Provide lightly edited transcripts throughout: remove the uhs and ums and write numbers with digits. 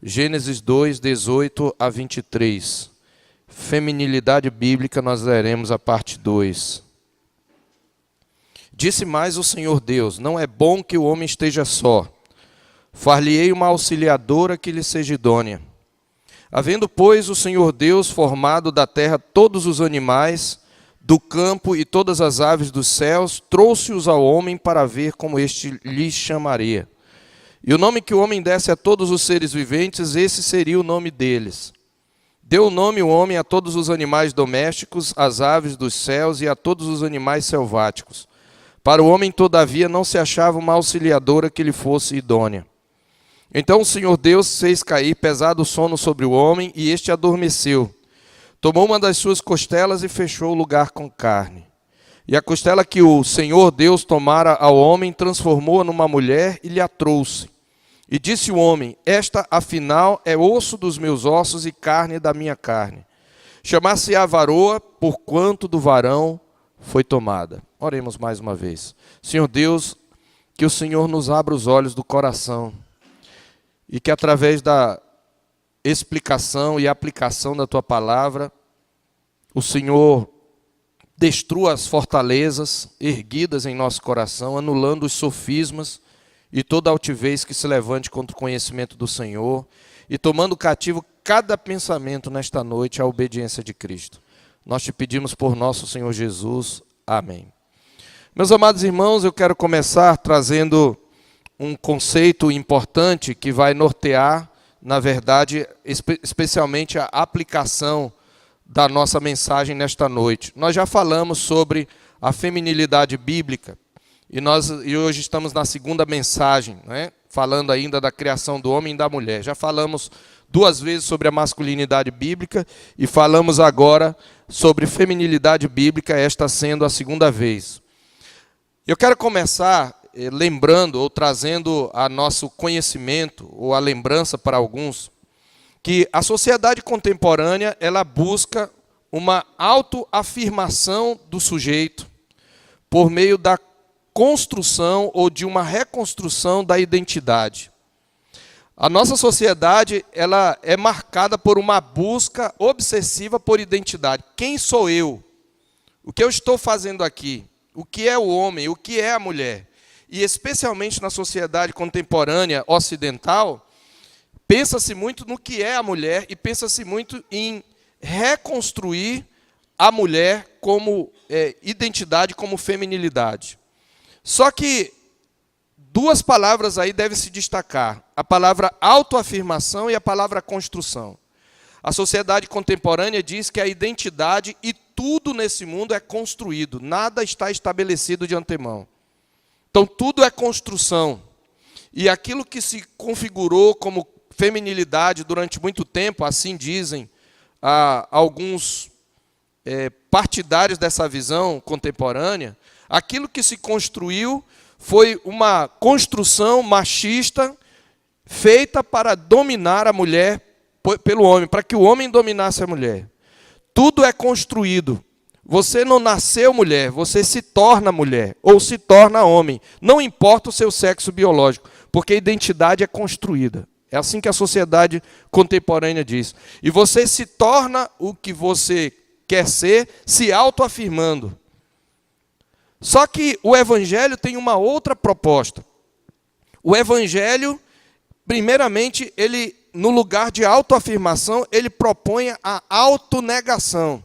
Gênesis 2, 18 a 23. Feminilidade bíblica, nós leremos a parte 2. Disse mais o Senhor Deus: não é bom que o homem esteja só. Far-lhe-ei uma auxiliadora que lhe seja idônea. Havendo, pois, o Senhor Deus formado da terra todos os animais do campo e todas as aves dos céus, trouxe-os ao homem para ver como este lhe chamaria. E o nome que o homem desse a todos os seres viventes, esse seria o nome deles. Deu o nome o homem a todos os animais domésticos, às aves dos céus e a todos os animais selváticos. Para o homem, todavia, não se achava uma auxiliadora que lhe fosse idônea. Então o Senhor Deus fez cair pesado sono sobre o homem, e este adormeceu. Tomou uma das suas costelas e fechou o lugar com carne. E a costela que o Senhor Deus tomara ao homem, transformou-a numa mulher e lhe a trouxe. E disse o homem: esta, afinal, é osso dos meus ossos e carne da minha carne. Chamar-se-á varoa, porquanto do varão foi tomada. Oremos mais uma vez. Senhor Deus, que o Senhor nos abra os olhos do coração, e que através da explicação e aplicação da Tua palavra, o Senhor destrua as fortalezas erguidas em nosso coração, anulando os sofismas e toda altivez que se levante contra o conhecimento do Senhor, e tomando cativo cada pensamento nesta noite à obediência de Cristo. Nós te pedimos por nosso Senhor Jesus. Amém. Meus amados irmãos, eu quero começar trazendo um conceito importante que vai nortear, na verdade, especialmente a aplicação da nossa mensagem nesta noite. Nós já falamos sobre a feminilidade bíblica e hoje estamos na segunda mensagem, né? Falando ainda da criação do homem e da mulher. Já falamos 2 vezes sobre a masculinidade bíblica e falamos agora sobre feminilidade bíblica, esta sendo a segunda vez. Eu quero começar lembrando ou trazendo a nosso conhecimento ou a lembrança para alguns que a sociedade contemporânea ela busca uma autoafirmação do sujeito por meio da construção ou de uma reconstrução da identidade. A nossa sociedade ela é marcada por uma busca obsessiva por identidade. Quem sou eu? O que eu estou fazendo aqui? O que é o homem? O que é a mulher? E especialmente na sociedade contemporânea ocidental, pensa-se muito no que é a mulher e pensa-se muito em reconstruir a mulher como identidade, como feminilidade. Só que 2 palavras aí devem se destacar: a palavra autoafirmação e a palavra construção. A sociedade contemporânea diz que a identidade e tudo nesse mundo é construído, nada está estabelecido de antemão. Então, tudo é construção. E aquilo que se configurou como feminilidade durante muito tempo, assim dizem alguns partidários dessa visão contemporânea, aquilo que se construiu foi uma construção machista feita para dominar a mulher pelo homem, para que o homem dominasse a mulher. Tudo é construído. Você não nasceu mulher, você se torna mulher ou se torna homem. Não importa o seu sexo biológico, porque a identidade é construída. É assim que a sociedade contemporânea diz. E você se torna o que você quer ser, se autoafirmando. Só que o Evangelho tem uma outra proposta. O Evangelho, primeiramente, ele, no lugar de autoafirmação, ele propõe a autonegação.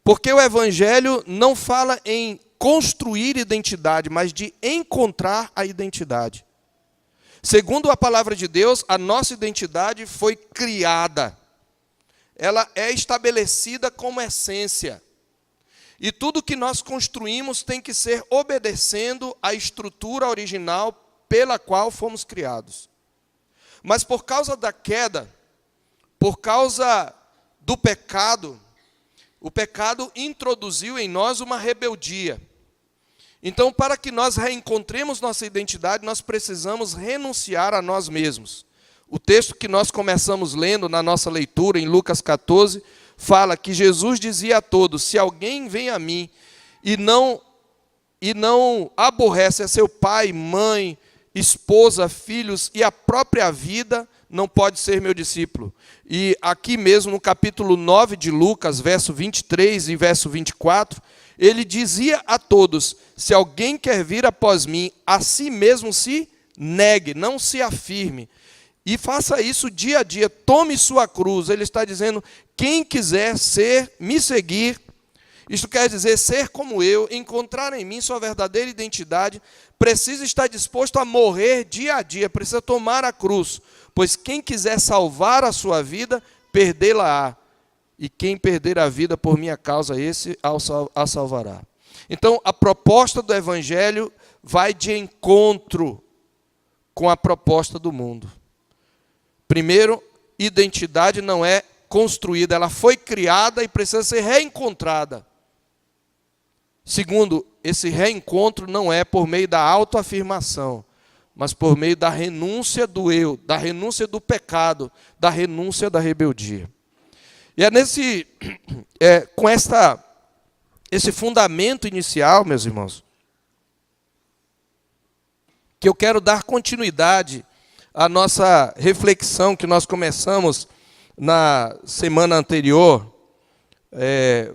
Porque o Evangelho não fala em construir identidade, mas de encontrar a identidade. Segundo a palavra de Deus, a nossa identidade foi criada. Ela é estabelecida como essência. E tudo que nós construímos tem que ser obedecendo à estrutura original pela qual fomos criados. Mas por causa da queda, por causa do pecado, o pecado introduziu em nós uma rebeldia. Então, para que nós reencontremos nossa identidade, nós precisamos renunciar a nós mesmos. O texto que nós começamos lendo na nossa leitura, em Lucas 14, fala que Jesus dizia a todos: se alguém vem a mim e não aborrece a seu pai, mãe, esposa, filhos e a própria vida, não pode ser meu discípulo. E aqui mesmo no capítulo 9 de Lucas, verso 23 e verso 24, ele dizia a todos: se alguém quer vir após mim, a si mesmo se negue, não se afirme. E faça isso dia a dia, tome sua cruz. Ele está dizendo, quem quiser me seguir, isto quer dizer ser como eu, encontrar em mim sua verdadeira identidade, precisa estar disposto a morrer dia a dia, precisa tomar a cruz. Pois quem quiser salvar a sua vida, perdê-la-á. E quem perder a vida por minha causa, esse a salvará. Então, a proposta do Evangelho vai de encontro com a proposta do mundo. Primeiro, identidade não é construída, ela foi criada e precisa ser reencontrada. Segundo, esse reencontro não é por meio da autoafirmação, mas por meio da renúncia do eu, da renúncia do pecado, da renúncia da rebeldia. E é com esse fundamento inicial, meus irmãos, que eu quero dar continuidade à nossa reflexão que nós começamos na semana anterior,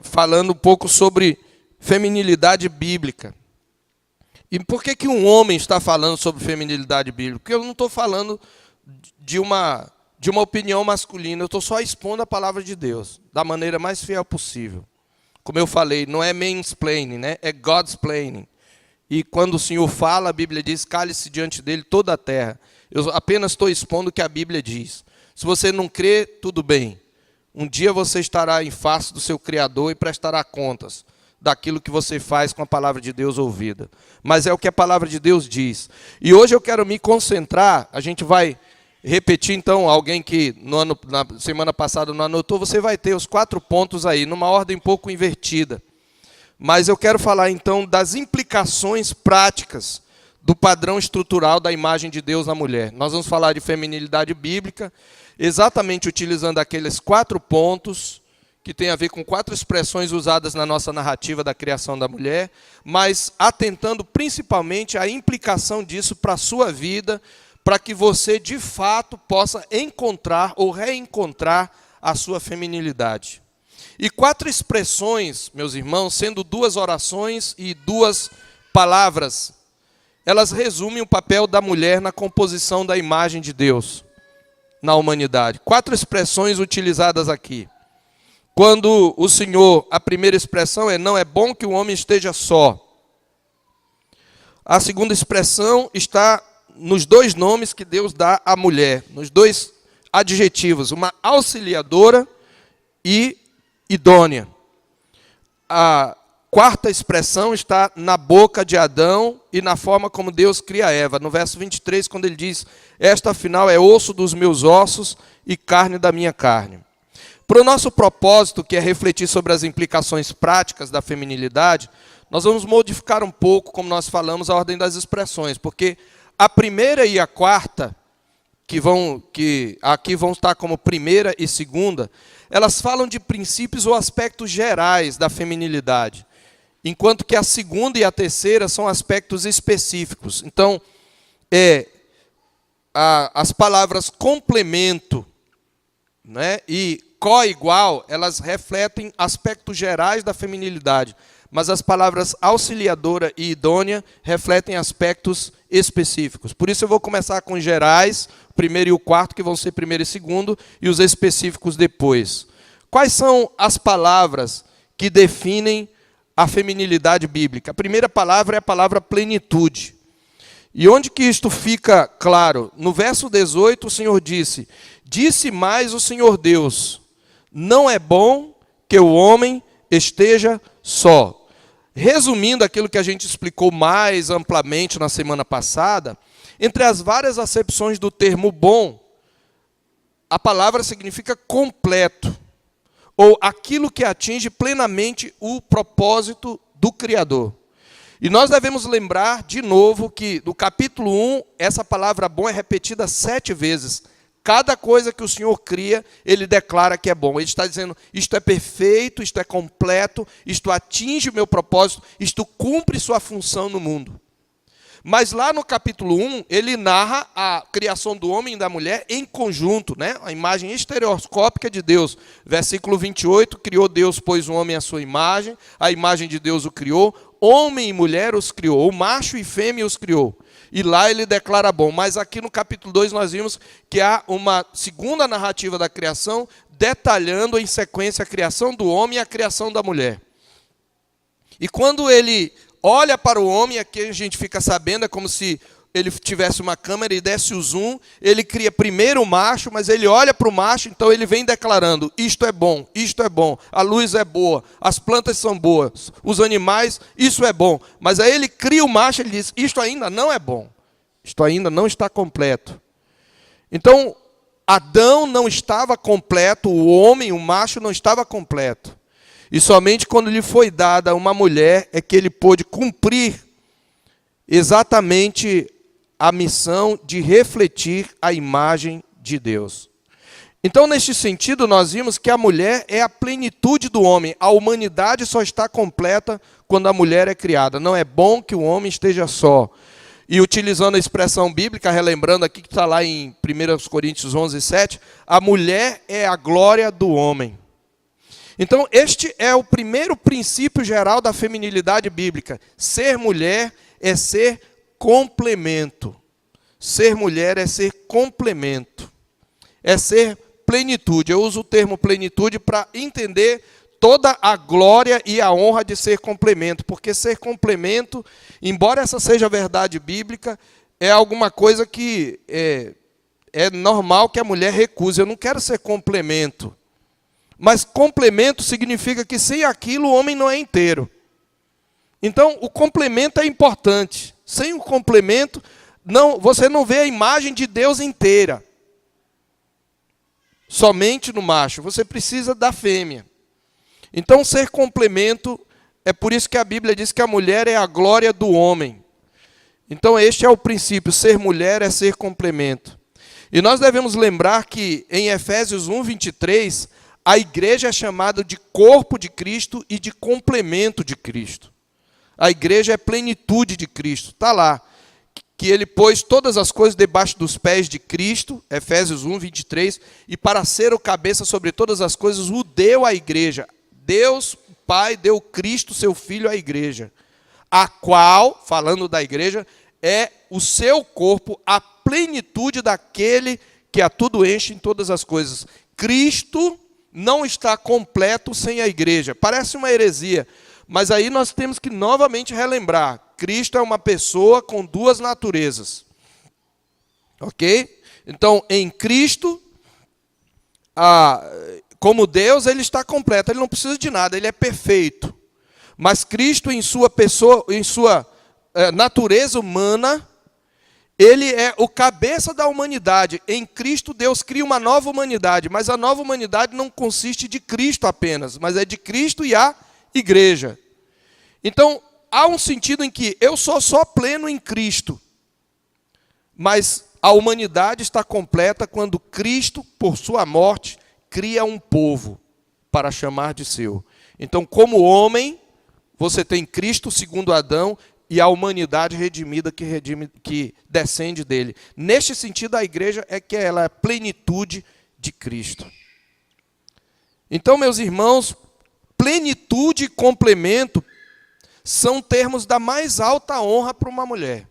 falando um pouco sobre feminilidade bíblica. E por que um homem está falando sobre feminilidade bíblica? Porque eu não estou falando de uma opinião masculina, eu estou só expondo a palavra de Deus, da maneira mais fiel possível. Como eu falei, não é mansplaining, né? É Godsplaining. E quando o Senhor fala, a Bíblia diz, cale-se diante dele toda a terra. Eu apenas estou expondo o que a Bíblia diz. Se você não crê, tudo bem. Um dia você estará em face do seu Criador e prestará contas daquilo que você faz com a palavra de Deus ouvida. Mas é o que a palavra de Deus diz. E hoje eu quero me concentrar, a gente vai repetir então, alguém que na semana passada não anotou, você vai ter os 4 pontos aí, numa ordem um pouco invertida. Mas eu quero falar então das implicações práticas do padrão estrutural da imagem de Deus na mulher. Nós vamos falar de feminilidade bíblica, exatamente utilizando aqueles 4 pontos, que tem a ver com 4 expressões usadas na nossa narrativa da criação da mulher, mas atentando principalmente à implicação disso para a sua vida, para que você, de fato, possa encontrar ou reencontrar a sua feminilidade. E 4 expressões, meus irmãos, sendo 2 orações e 2 palavras, elas resumem o papel da mulher na composição da imagem de Deus na humanidade. 4 expressões utilizadas aqui. Quando o Senhor, a primeira expressão é, não é bom que o homem esteja só. A segunda expressão está nos 2 nomes que Deus dá à mulher, nos 2 adjetivos, uma auxiliadora e idônea. A quarta expressão está na boca de Adão e na forma como Deus cria Eva. No verso 23, quando ele diz, esta afinal é osso dos meus ossos e carne da minha carne. Para o nosso propósito, que é refletir sobre as implicações práticas da feminilidade, nós vamos modificar um pouco, como nós falamos, a ordem das expressões, porque a primeira e a quarta, que aqui vão estar como primeira e segunda, elas falam de princípios ou aspectos gerais da feminilidade, enquanto que a segunda e a terceira são aspectos específicos. Então, as palavras complemento, né, e co-igual, elas refletem aspectos gerais da feminilidade, mas as palavras auxiliadora e idônea refletem aspectos específicos. Por isso eu vou começar com os gerais, o primeiro e o quarto, que vão ser primeiro e segundo, e os específicos depois. Quais são as palavras que definem a feminilidade bíblica? A primeira palavra é a palavra plenitude. E onde que isto fica claro? No verso 18 o Senhor disse, disse mais o Senhor Deus, não é bom que o homem esteja só. Resumindo aquilo que a gente explicou mais amplamente na semana passada, entre as várias acepções do termo bom, a palavra significa completo, ou aquilo que atinge plenamente o propósito do Criador. E nós devemos lembrar, de novo, que no capítulo 1, essa palavra bom é repetida 7 vezes. Cada coisa que o Senhor cria, Ele declara que é bom. Ele está dizendo, isto é perfeito, isto é completo, isto atinge o meu propósito, isto cumpre sua função no mundo. Mas lá no capítulo 1, ele narra a criação do homem e da mulher em conjunto, né? A imagem estereoscópica de Deus. Versículo 28, criou Deus, pois o homem à sua imagem, a imagem de Deus o criou, homem e mulher os criou, o macho e fêmea os criou. E lá ele declara bom. Mas aqui no capítulo 2 nós vimos que há uma segunda narrativa da criação, detalhando em sequência a criação do homem e a criação da mulher. E quando ele olha para o homem, aqui a gente fica sabendo, é como se ele tivesse uma câmera e desse o zoom, ele cria primeiro o macho, mas ele olha para o macho, então ele vem declarando, isto é bom, a luz é boa, as plantas são boas, os animais, isso é bom. Mas aí ele cria o macho e ele diz, isto ainda não é bom, isto ainda não está completo. Então, Adão não estava completo, o homem, o macho, não estava completo. E somente quando lhe foi dada uma mulher é que ele pôde cumprir exatamente a missão de refletir a imagem de Deus. Então, neste sentido, nós vimos que a mulher é a plenitude do homem. A humanidade só está completa quando a mulher é criada. Não é bom que o homem esteja só. E utilizando a expressão bíblica, relembrando aqui que está lá em 1 Coríntios 11, 7, a mulher é a glória do homem. Então, este é o primeiro princípio geral da feminilidade bíblica. Ser mulher é ser complemento. Ser mulher é ser complemento. É ser plenitude. Eu uso o termo plenitude para entender toda a glória e a honra de ser complemento. Porque ser complemento, embora essa seja a verdade bíblica, é alguma coisa que é normal que a mulher recuse. Eu não quero ser complemento. Mas complemento significa que sem aquilo o homem não é inteiro. Então, o complemento é importante. Sem o complemento, você não vê a imagem de Deus inteira. Somente no macho. Você precisa da fêmea. Então, ser complemento, é por isso que a Bíblia diz que a mulher é a glória do homem. Então, este é o princípio. Ser mulher é ser complemento. E nós devemos lembrar que em Efésios 1, 23... a igreja é chamada de corpo de Cristo e de complemento de Cristo. A igreja é plenitude de Cristo. Está lá. Que ele pôs todas as coisas debaixo dos pés de Cristo, Efésios 1, 23, e para ser o cabeça sobre todas as coisas, o deu à igreja. Deus, Pai, deu Cristo, seu Filho, à igreja. A qual, falando da igreja, é o seu corpo, a plenitude daquele que a tudo enche em todas as coisas. Cristo não está completo sem a igreja. Parece uma heresia, mas aí nós temos que novamente relembrar. Cristo é uma pessoa com duas naturezas. Ok? Então, em Cristo, como Deus, ele está completo. Ele não precisa de nada, ele é perfeito. Mas Cristo, em sua pessoa, em sua natureza humana, ele é o cabeça da humanidade. Em Cristo, Deus cria uma nova humanidade. Mas a nova humanidade não consiste de Cristo apenas, mas é de Cristo e a igreja. Então, há um sentido em que eu sou só pleno em Cristo. Mas a humanidade está completa quando Cristo, por sua morte, cria um povo para chamar de seu. Então, como homem, você tem Cristo segundo Adão, e a humanidade redimida que descende dele. Neste sentido, a igreja é que ela é a plenitude de Cristo. Então, meus irmãos, plenitude e complemento são termos da mais alta honra para uma mulher.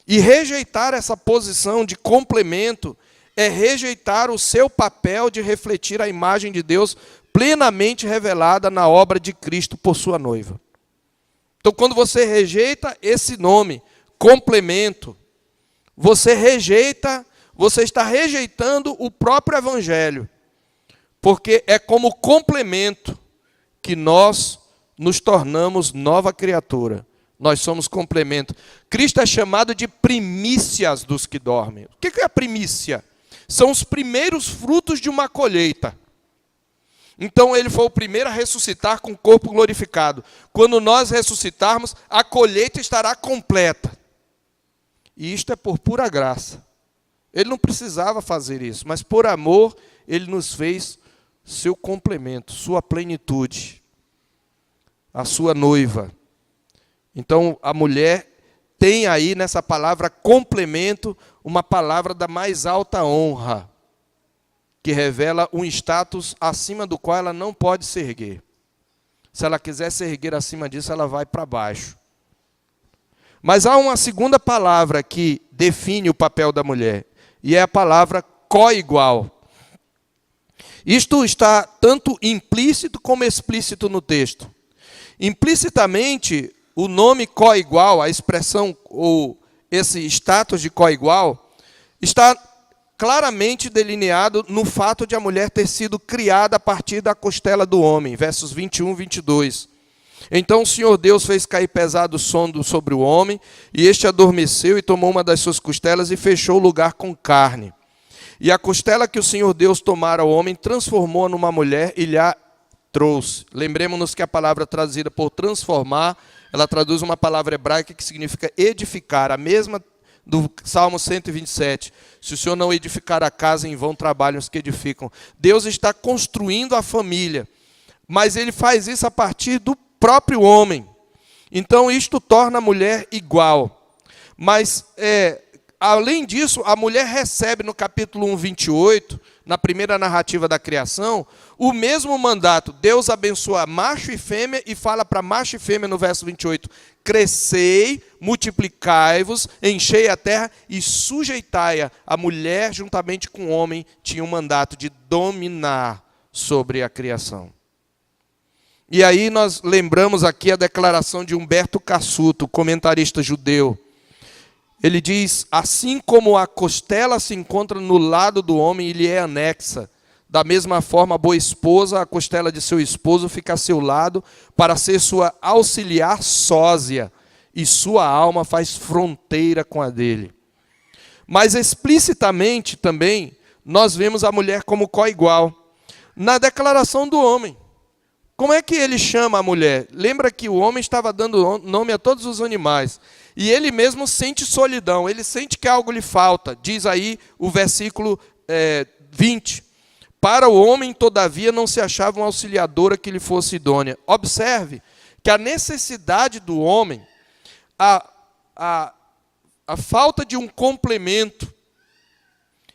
E rejeitar essa posição de complemento é rejeitar o seu papel de refletir a imagem de Deus plenamente revelada na obra de Cristo por sua noiva. Então, quando você rejeita esse nome, complemento, você está rejeitando o próprio Evangelho. Porque é como complemento que nós nos tornamos nova criatura. Nós somos complemento. Cristo é chamado de primícias dos que dormem. O que é a primícia? São os primeiros frutos de uma colheita. Então, ele foi o primeiro a ressuscitar com o corpo glorificado. Quando nós ressuscitarmos, a colheita estará completa. E isto é por pura graça. Ele não precisava fazer isso, mas por amor, ele nos fez seu complemento, sua plenitude, a sua noiva. Então, a mulher tem aí nessa palavra complemento uma palavra da mais alta honra, que revela um status acima do qual ela não pode se erguer. Se ela quiser se erguer acima disso, ela vai para baixo. Mas há uma segunda palavra que define o papel da mulher, e é a palavra coigual. Isto está tanto implícito como explícito no texto. Implicitamente, o nome coigual, a expressão ou esse status de coigual, está claramente delineado no fato de a mulher ter sido criada a partir da costela do homem, versos 21 e 22. Então o Senhor Deus fez cair pesado sono sobre o homem, e este adormeceu e tomou uma das suas costelas e fechou o lugar com carne. E a costela que o Senhor Deus tomara ao homem, transformou-a numa mulher e lhe a trouxe. Lembremos-nos que a palavra traduzida por transformar, ela traduz uma palavra hebraica que significa edificar, a mesma do Salmo 127. Se o Senhor não edificar a casa, em vão trabalham os que edificam. Deus está construindo a família, mas Ele faz isso a partir do próprio homem. Então isto torna a mulher igual. Mas, além disso, a mulher recebe no capítulo 1, 28, na primeira narrativa da criação, o mesmo mandato. Deus abençoa macho e fêmea e fala para macho e fêmea no verso 28, crescei, multiplicai-vos, enchei a terra e sujeitai-a. A mulher, juntamente com o homem, tinha o mandato de dominar sobre a criação. E aí nós lembramos aqui a declaração de Humberto Cassuto, comentarista judeu. Ele diz, assim como a costela se encontra no lado do homem e lhe é anexa, da mesma forma a boa esposa, a costela de seu esposo fica a seu lado para ser sua auxiliar sósia, e sua alma faz fronteira com a dele. Mas explicitamente também, nós vemos a mulher como coigual. Na declaração do homem, como é que ele chama a mulher? Lembra que o homem estava dando nome a todos os animais. E ele mesmo sente solidão, ele sente que algo lhe falta. Diz aí o versículo 20. Para o homem, todavia, não se achava uma auxiliadora que lhe fosse idônea. Observe que a necessidade do homem, a falta de um complemento,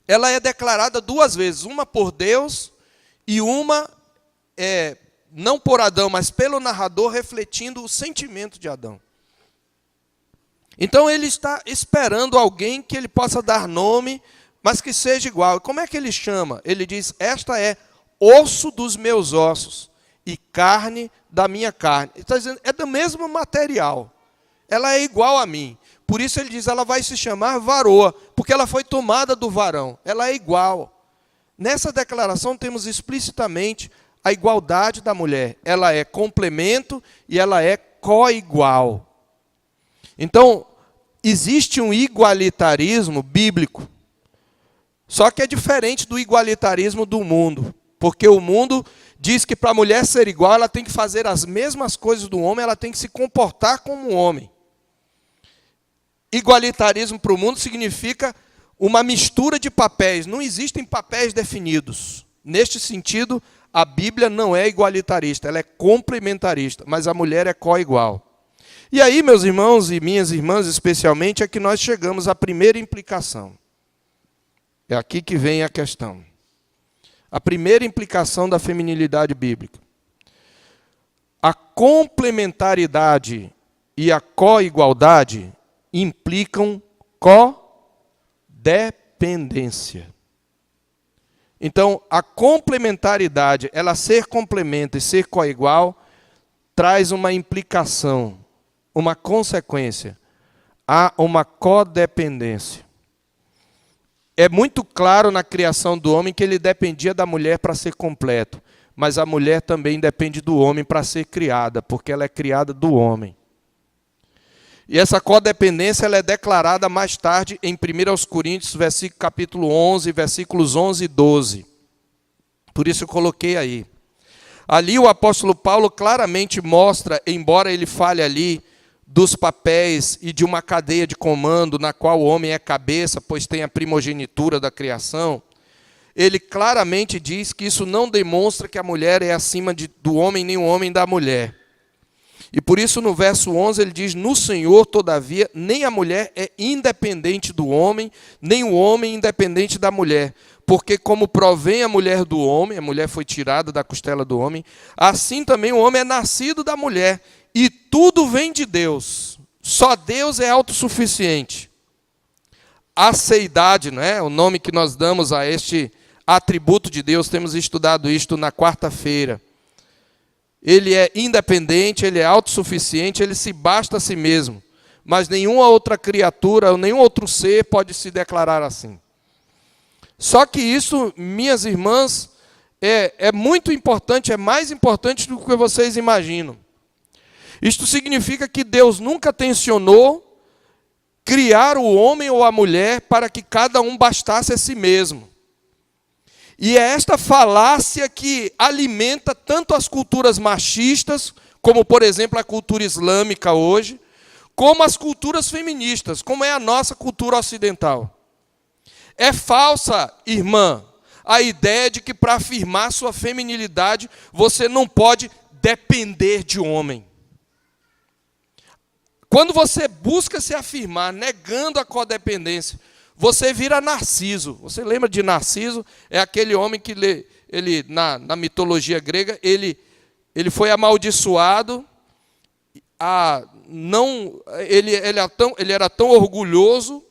ela é declarada duas vezes. Uma por Deus e uma, não por Adão, mas pelo narrador, refletindo o sentimento de Adão. Então ele está esperando alguém que ele possa dar nome, mas que seja igual. Como é que ele chama? Ele diz, esta é osso dos meus ossos e carne da minha carne. Ele está dizendo, é do mesmo material. Ela é igual a mim. Por isso ele diz, ela vai se chamar varoa, porque ela foi tomada do varão. Ela é igual. Nessa declaração temos explicitamente a igualdade da mulher. Ela é complemento e ela é coigual. Então, existe um igualitarismo bíblico, só que é diferente do igualitarismo do mundo, porque o mundo diz que para a mulher ser igual, ela tem que fazer as mesmas coisas do homem, ela tem que se comportar como um homem. Igualitarismo para o mundo significa uma mistura de papéis, não existem papéis definidos. Neste sentido, a Bíblia não é igualitarista, ela é complementarista, mas a mulher é coigual. E aí, meus irmãos e minhas irmãs, especialmente, é que nós chegamos à primeira implicação. É aqui que vem a questão. A primeira implicação da feminilidade bíblica. A complementaridade e a coigualdade implicam codependência. Então, a complementaridade, ela ser complemento e ser coigual, traz uma implicação, uma consequência. Há uma codependência. É muito claro na criação do homem que ele dependia da mulher para ser completo, mas a mulher também depende do homem para ser criada, porque ela é criada do homem. E essa codependência ela é declarada mais tarde em 1 Coríntios, capítulo 11, versículos 11 e 12. Por isso eu coloquei aí. Ali o apóstolo Paulo claramente mostra, embora ele fale ali dos papéis e de uma cadeia de comando na qual o homem é cabeça, pois tem a primogenitura da criação, ele claramente diz que isso não demonstra que a mulher é acima do homem, nem o homem da mulher. E por isso no verso 11 ele diz: no Senhor, todavia, nem a mulher é independente do homem, nem o homem independente da mulher. Porque como provém a mulher do homem, a mulher foi tirada da costela do homem, assim também o homem é nascido da mulher. E tudo vem de Deus. Só Deus é autossuficiente. A seidade, não é? O nome que nós damos a este atributo de Deus, temos estudado isto na quarta-feira. Ele é independente, ele é autossuficiente, ele se basta a si mesmo. Mas nenhuma outra criatura, ou nenhum outro ser pode se declarar assim. Só que isso, minhas irmãs, é muito importante, é mais importante do que vocês imaginam. Isto significa que Deus nunca tensionou criar o homem ou a mulher para que cada um bastasse a si mesmo. E é esta falácia que alimenta tanto as culturas machistas, como por exemplo a cultura islâmica hoje, como as culturas feministas, como é a nossa cultura ocidental. É falsa, irmã, a ideia de que para afirmar sua feminilidade você não pode depender de homem. Quando você busca se afirmar negando a codependência, você vira Narciso. Você lembra de Narciso? É aquele homem que ele na mitologia grega, ele foi amaldiçoado. Ele era tão orgulhoso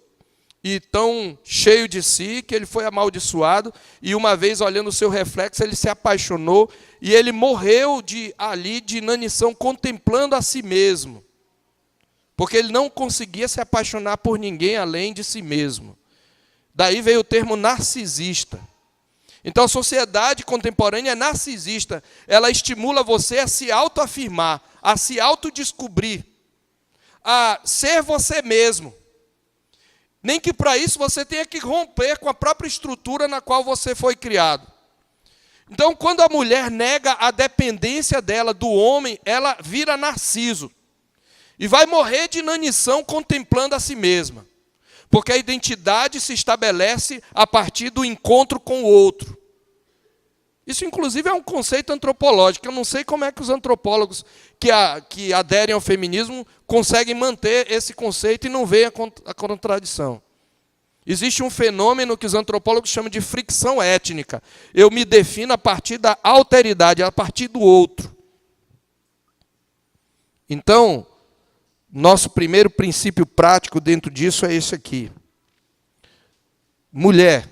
e tão cheio de si que ele foi amaldiçoado. E uma vez, olhando o seu reflexo, ele se apaixonou e ele morreu de inanição, contemplando a si mesmo. Porque ele não conseguia se apaixonar por ninguém além de si mesmo. Daí veio o termo narcisista. Então a sociedade contemporânea é narcisista. Ela estimula você a se autoafirmar, a se autodescobrir, a ser você mesmo. Nem que para isso você tenha que romper com a própria estrutura na qual você foi criado. Então, quando a mulher nega a dependência dela do homem, ela vira Narciso. E vai morrer de inanição contemplando a si mesma. Porque a identidade se estabelece a partir do encontro com o outro. Isso, inclusive, é um conceito antropológico. Eu não sei como é que os antropólogos que aderem ao feminismo conseguem manter esse conceito e não veem a contradição. Existe um fenômeno que os antropólogos chamam de fricção étnica. Eu me defino a partir da alteridade, a partir do outro. Então, nosso primeiro princípio prático dentro disso é esse aqui. Mulher,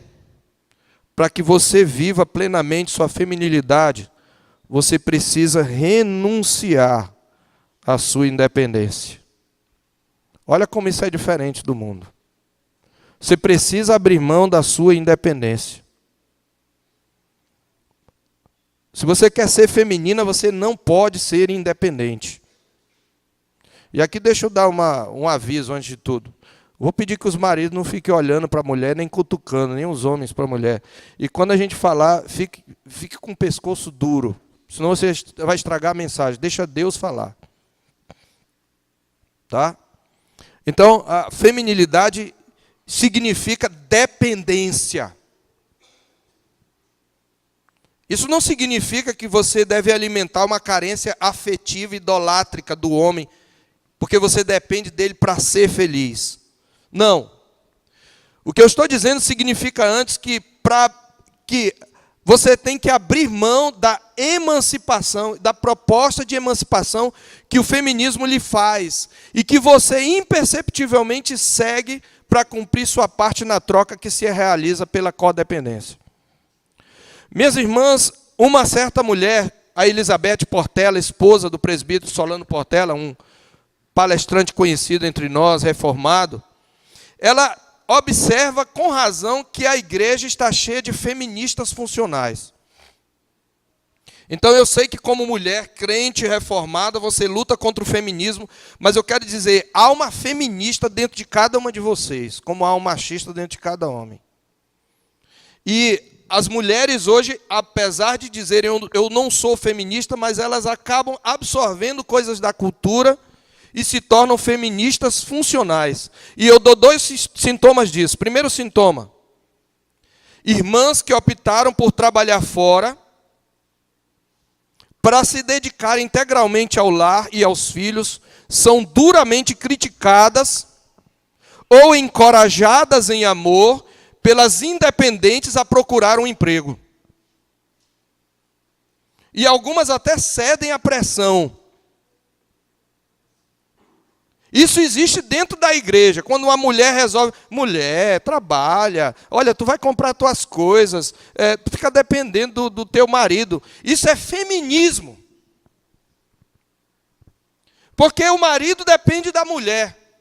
para que você viva plenamente sua feminilidade, você precisa renunciar à sua independência. Olha como isso é diferente do mundo. Você precisa abrir mão da sua independência. Se você quer ser feminina, você não pode ser independente. E aqui deixa eu dar um aviso antes de tudo. Vou pedir que os maridos não fiquem olhando para a mulher, nem cutucando, nem os homens para a mulher. E quando a gente falar, fique com o pescoço duro. Senão você vai estragar a mensagem. Deixa Deus falar. Tá? Então, a feminilidade significa dependência. Isso não significa que você deve alimentar uma carência afetiva e idolátrica do homem, porque você depende dele para ser feliz. Não. O que eu estou dizendo significa antes que você tem que abrir mão da emancipação, da proposta de emancipação que o feminismo lhe faz, e que você imperceptivelmente segue para cumprir sua parte na troca que se realiza pela codependência. Minhas irmãs, uma certa mulher, a Elizabeth Portela, esposa do presbítero Solano Portela, um palestrante conhecido entre nós, reformado, ela observa com razão que a igreja está cheia de feministas funcionais. Então eu sei que como mulher crente reformada, você luta contra o feminismo, mas eu quero dizer, há uma feminista dentro de cada uma de vocês, como há um machista dentro de cada homem. E as mulheres hoje, apesar de dizerem eu não sou feminista, mas elas acabam absorvendo coisas da cultura e se tornam feministas funcionais. E eu dou 2 sintomas disso. Primeiro sintoma: irmãs que optaram por trabalhar fora para se dedicar integralmente ao lar e aos filhos, são duramente criticadas ou encorajadas em amor pelas independentes a procurar um emprego. E algumas até cedem à pressão. Isso existe dentro da igreja. Quando uma mulher resolve, mulher, trabalha, olha, tu vai comprar tuas coisas, tu fica dependendo do teu marido. Isso é feminismo. Porque o marido depende da mulher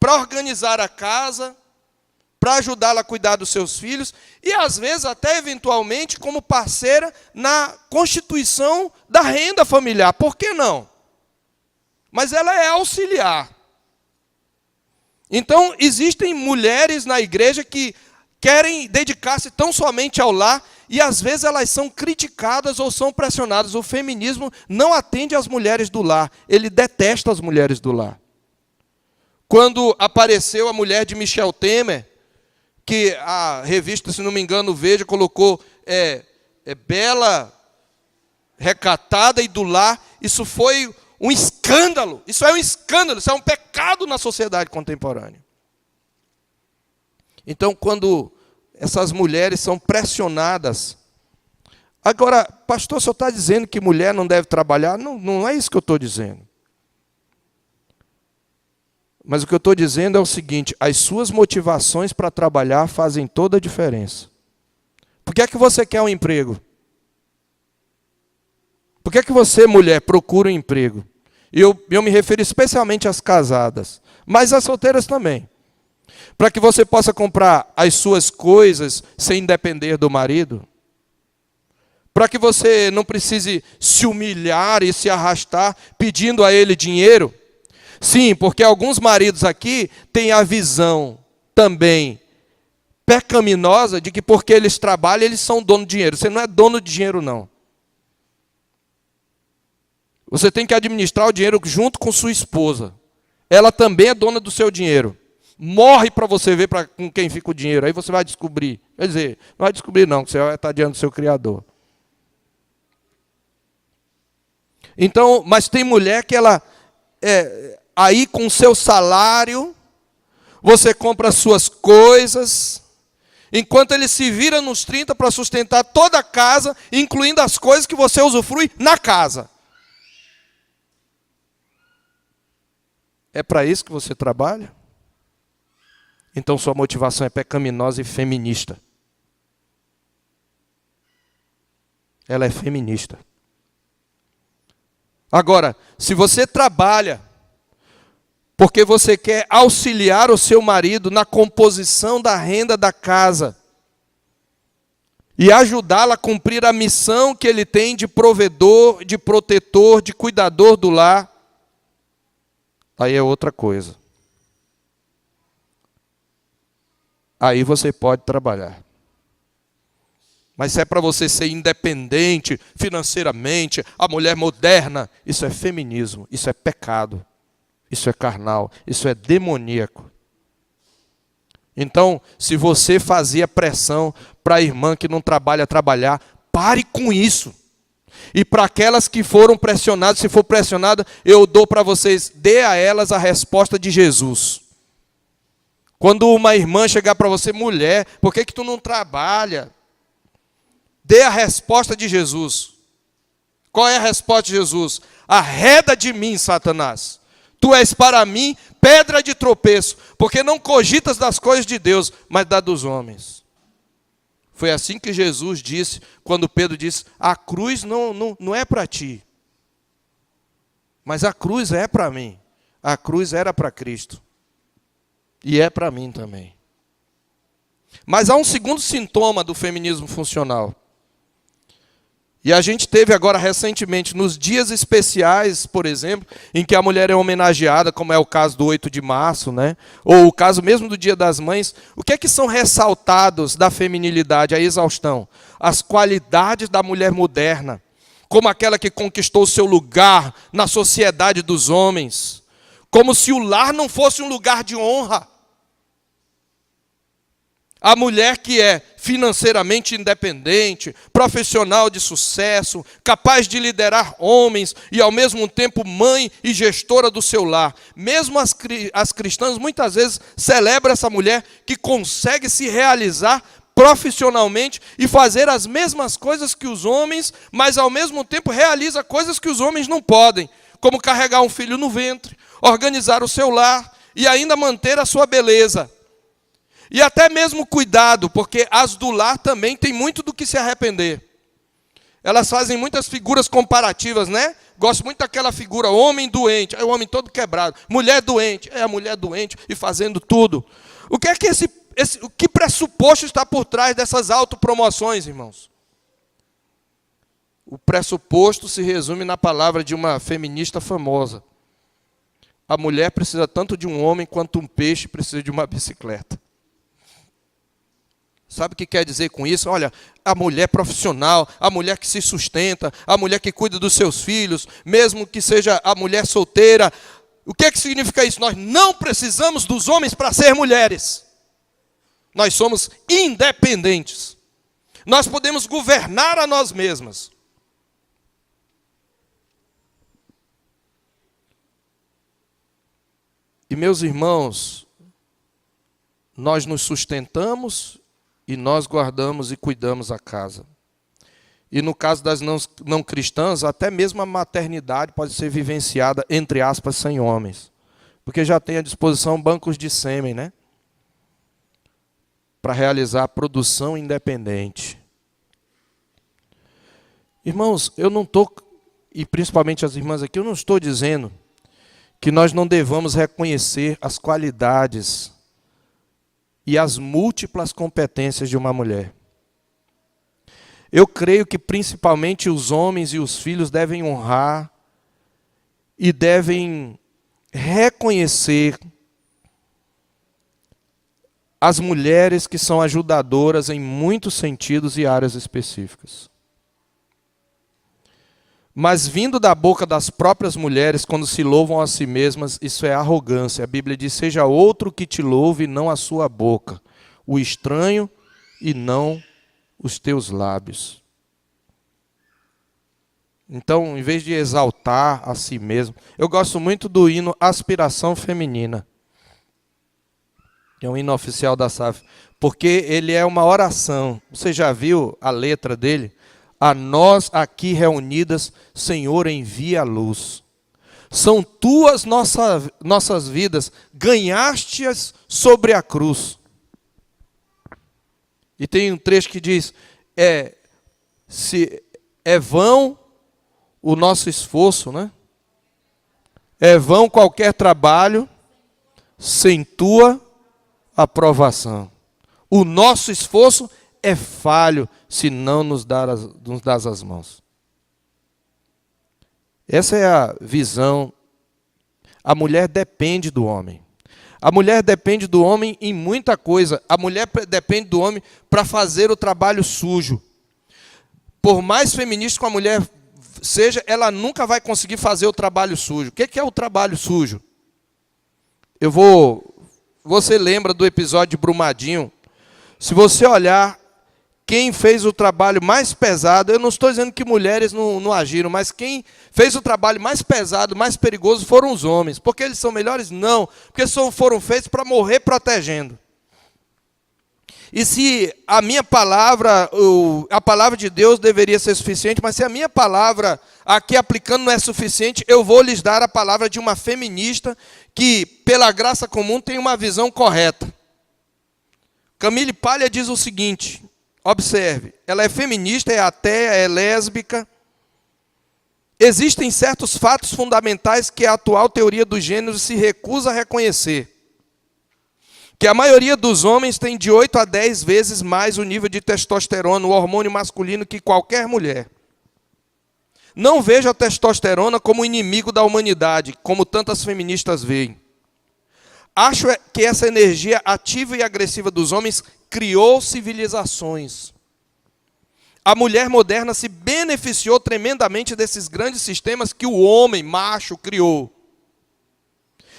para organizar a casa, para ajudá-la a cuidar dos seus filhos e, às vezes, até eventualmente, como parceira na constituição da renda familiar. Por que não? Mas ela é auxiliar. Então, existem mulheres na igreja que querem dedicar-se tão somente ao lar e, às vezes, elas são criticadas ou são pressionadas. O feminismo não atende às mulheres do lar, ele detesta as mulheres do lar. Quando apareceu a mulher de Michel Temer, que a revista, se não me engano, Veja, colocou bela, recatada e do lar, isso foi um escândalo. Isso é um escândalo, isso é um pecado na sociedade contemporânea. Então, quando essas mulheres são pressionadas... Agora, pastor, o senhor está dizendo que mulher não deve trabalhar? Não, não é isso que eu estou dizendo. Mas o que eu estou dizendo é o seguinte: as suas motivações para trabalhar fazem toda a diferença. Por que é que você quer um emprego? Por que é que você, mulher, procura um emprego? E eu me refiro especialmente às casadas, mas às solteiras também. Para que você possa comprar as suas coisas sem depender do marido. Para que você não precise se humilhar e se arrastar pedindo a ele dinheiro. Sim, porque alguns maridos aqui têm a visão também pecaminosa de que porque eles trabalham, eles são dono de dinheiro. Você não é dono de dinheiro, não. Você tem que administrar o dinheiro junto com sua esposa. Ela também é dona do seu dinheiro. Morre para você ver com quem fica o dinheiro. Aí você vai descobrir. Quer dizer, não vai descobrir não, que você vai estar diante do seu Criador. Então, mas tem mulher que ela... aí com o seu salário, você compra as suas coisas, enquanto ele se vira nos 30 para sustentar toda a casa, incluindo as coisas que você usufrui na casa. É para isso que você trabalha? Então sua motivação é pecaminosa e feminista. Ela é feminista. Agora, se você trabalha porque você quer auxiliar o seu marido na composição da renda da casa e ajudá-lo a cumprir a missão que ele tem de provedor, de protetor, de cuidador do lar, aí é outra coisa. Aí você pode trabalhar. Mas se é para você ser independente financeiramente, a mulher moderna, isso é feminismo, isso é pecado. Isso é carnal, isso é demoníaco. Então, se você fazia pressão para a irmã que não trabalha trabalhar, pare com isso. E para aquelas que foram pressionadas, se for pressionada, eu dou para vocês, dê a elas a resposta de Jesus. Quando uma irmã chegar para você, mulher, por que tu não trabalha? Dê a resposta de Jesus. Qual é a resposta de Jesus? Arreda de mim, Satanás. Tu és para mim pedra de tropeço, porque não cogitas das coisas de Deus, mas das dos homens. Foi assim que Jesus disse, quando Pedro disse, a cruz não é para ti, mas a cruz é para mim. A cruz era para Cristo. E é para mim também. Mas há um segundo sintoma do feminismo funcional. E a gente teve agora recentemente, nos dias especiais, por exemplo, em que a mulher é homenageada, como é o caso do 8 de março, né? Ou o caso mesmo do Dia das Mães, o que é que são ressaltados da feminilidade, a exaustão? As qualidades da mulher moderna, como aquela que conquistou o seu lugar na sociedade dos homens, como se o lar não fosse um lugar de honra. A mulher que é financeiramente independente, profissional de sucesso, capaz de liderar homens e ao mesmo tempo mãe e gestora do seu lar. Mesmo as cristãs muitas vezes celebram essa mulher que consegue se realizar profissionalmente e fazer as mesmas coisas que os homens, mas ao mesmo tempo realiza coisas que os homens não podem, como carregar um filho no ventre, organizar o seu lar e ainda manter a sua beleza. E até mesmo cuidado, porque as do lar também têm muito do que se arrepender. Elas fazem muitas figuras comparativas, né? Gosto muito daquela figura, homem doente, é o homem todo quebrado. Mulher doente, é a mulher doente e fazendo tudo. O que é que o que pressuposto está por trás dessas autopromoções, irmãos? O pressuposto se resume na palavra de uma feminista famosa. A mulher precisa tanto de um homem quanto um peixe precisa de uma bicicleta. Sabe o que quer dizer com isso? Olha, a mulher profissional, a mulher que se sustenta, a mulher que cuida dos seus filhos, mesmo que seja a mulher solteira. O que é que significa isso? Nós não precisamos dos homens para ser mulheres. Nós somos independentes. Nós podemos governar a nós mesmas. E meus irmãos, nós nos sustentamos e nós guardamos e cuidamos a casa. E no caso das não cristãs, até mesmo a maternidade pode ser vivenciada, entre aspas, sem homens. Porque já tem à disposição bancos de sêmen, né? Para realizar a produção independente. Irmãos, eu não estou, e principalmente as irmãs aqui, eu não estou dizendo que nós não devamos reconhecer as qualidades e as múltiplas competências de uma mulher. Eu creio que principalmente os homens e os filhos devem honrar e devem reconhecer as mulheres que são ajudadoras em muitos sentidos e áreas específicas. Mas vindo da boca das próprias mulheres, quando se louvam a si mesmas, isso é arrogância. A Bíblia diz, seja outro que te louve, não a sua boca, o estranho e não os teus lábios. Então, em vez de exaltar a si mesmo, eu gosto muito do hino Aspiração Feminina, que é um hino oficial da SAF, porque ele é uma oração. Você já viu a letra dele? A nós aqui reunidas, Senhor, envia a luz. São tuas nossas vidas, ganhaste-as sobre a cruz. E tem um trecho que diz, se é vão o nosso esforço, né? É vão qualquer trabalho sem tua aprovação. O nosso esforço é falho se não nos dás as mãos. Essa é a visão. A mulher depende do homem. A mulher depende do homem em muita coisa. A mulher depende do homem para fazer o trabalho sujo. Por mais feminista que a mulher seja, ela nunca vai conseguir fazer o trabalho sujo. O que é o trabalho sujo? Você lembra do episódio de Brumadinho? Se você olhar, quem fez o trabalho mais pesado, eu não estou dizendo que mulheres não agiram, mas quem fez o trabalho mais pesado, mais perigoso, foram os homens. Porque eles são melhores? Não, porque foram feitos para morrer protegendo. E se a minha palavra, a palavra de Deus deveria ser suficiente, mas se a minha palavra aqui aplicando não é suficiente, eu vou lhes dar a palavra de uma feminista que, pela graça comum, tem uma visão correta. Camille Paglia diz o seguinte, observe, ela é feminista, é ateia, é lésbica. Existem certos fatos fundamentais que a atual teoria do gênero se recusa a reconhecer. Que a maioria dos homens tem de 8 a 10 vezes mais o nível de testosterona, o hormônio masculino, que qualquer mulher. Não vejo a testosterona como inimigo da humanidade, como tantas feministas veem. Acho que essa energia ativa e agressiva dos homens criou civilizações. A mulher moderna se beneficiou tremendamente desses grandes sistemas que o homem macho criou.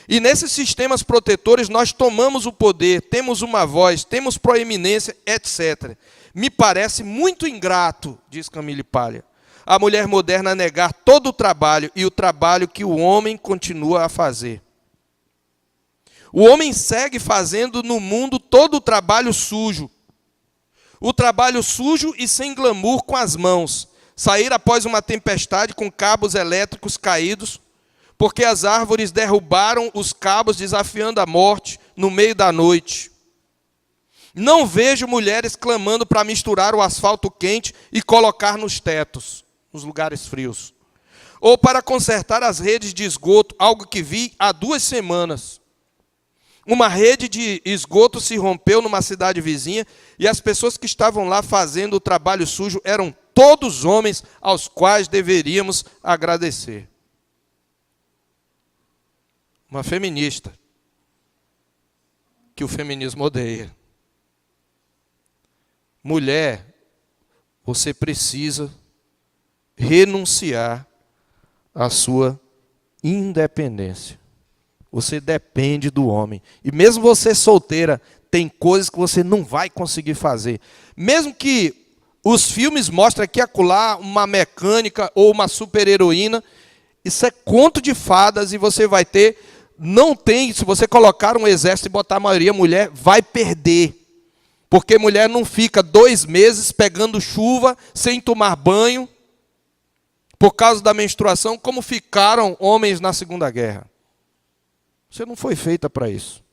E nesses sistemas protetores nós tomamos o poder, temos uma voz, temos proeminência, etc. Me parece muito ingrato, diz Camille Paglia, a mulher moderna negar todo o trabalho e o trabalho que o homem continua a fazer. O homem segue fazendo no mundo todo o trabalho sujo. O trabalho sujo e sem glamour com as mãos. Sair após uma tempestade com cabos elétricos caídos, porque as árvores derrubaram os cabos desafiando a morte no meio da noite. Não vejo mulheres clamando para misturar o asfalto quente e colocar nos tetos, nos lugares frios. Ou para consertar as redes de esgoto, algo que vi há 2 semanas. Uma rede de esgoto se rompeu numa cidade vizinha e as pessoas que estavam lá fazendo o trabalho sujo eram todos homens aos quais deveríamos agradecer. Uma feminista que o feminismo odeia. Mulher, você precisa renunciar à sua independência. Você depende do homem. E mesmo você solteira, tem coisas que você não vai conseguir fazer. Mesmo que os filmes mostrem aqui e acolá uma mecânica ou uma super-heroína, isso é conto de fadas e você vai ter... Não tem, se você colocar um exército e botar a maioria mulher, vai perder. Porque mulher não fica 2 meses pegando chuva, sem tomar banho, por causa da menstruação, como ficaram homens na Segunda Guerra. Você não foi feita para isso.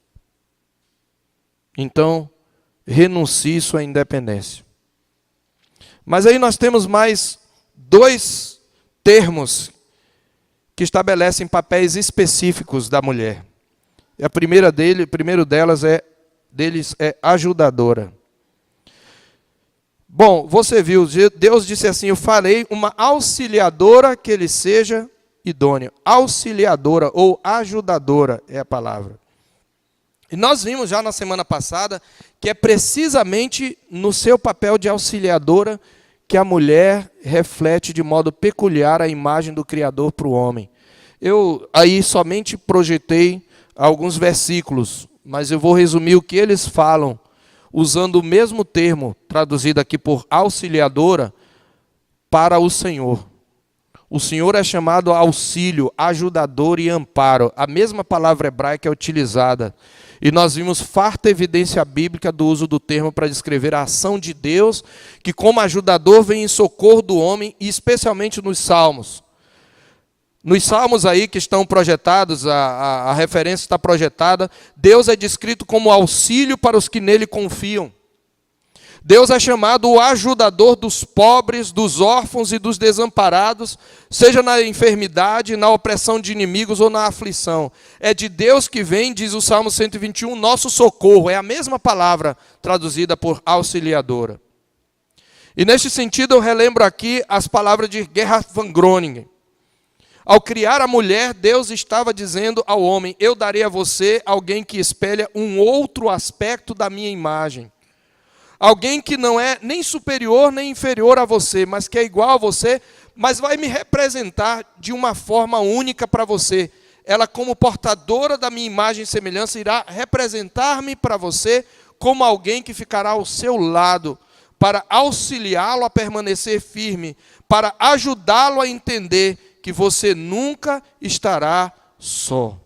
Então, renuncie sua independência. Mas aí nós temos mais 2 termos que estabelecem papéis específicos da mulher. E o primeiro deles é ajudadora. Bom, você viu, Deus disse assim, eu farei uma auxiliadora que ele seja idôneo. Auxiliadora ou ajudadora é a palavra. E nós vimos já na semana passada que é precisamente no seu papel de auxiliadora que a mulher reflete de modo peculiar a imagem do Criador para o homem. Eu aí somente projetei alguns versículos, mas eu vou resumir o que eles falam, usando o mesmo termo, traduzido aqui por auxiliadora, para o Senhor. O Senhor é chamado auxílio, ajudador e amparo. A mesma palavra hebraica é utilizada. E nós vimos farta evidência bíblica do uso do termo para descrever a ação de Deus, que como ajudador vem em socorro do homem, e especialmente nos Salmos. Nos Salmos aí que estão projetados, a referência está projetada, Deus é descrito como auxílio para os que nele confiam. Deus é chamado o ajudador dos pobres, dos órfãos e dos desamparados, seja na enfermidade, na opressão de inimigos ou na aflição. É de Deus que vem, diz o Salmo 121, nosso socorro. É a mesma palavra traduzida por auxiliadora. E neste sentido eu relembro aqui as palavras de Gerhard von Groningen. Ao criar a mulher, Deus estava dizendo ao homem, eu darei a você alguém que espelha um outro aspecto da minha imagem. Alguém que não é nem superior nem inferior a você, mas que é igual a você, mas vai me representar de uma forma única para você. Ela, como portadora da minha imagem e semelhança, irá representar-me para você como alguém que ficará ao seu lado, para auxiliá-lo a permanecer firme, para ajudá-lo a entender que você nunca estará só.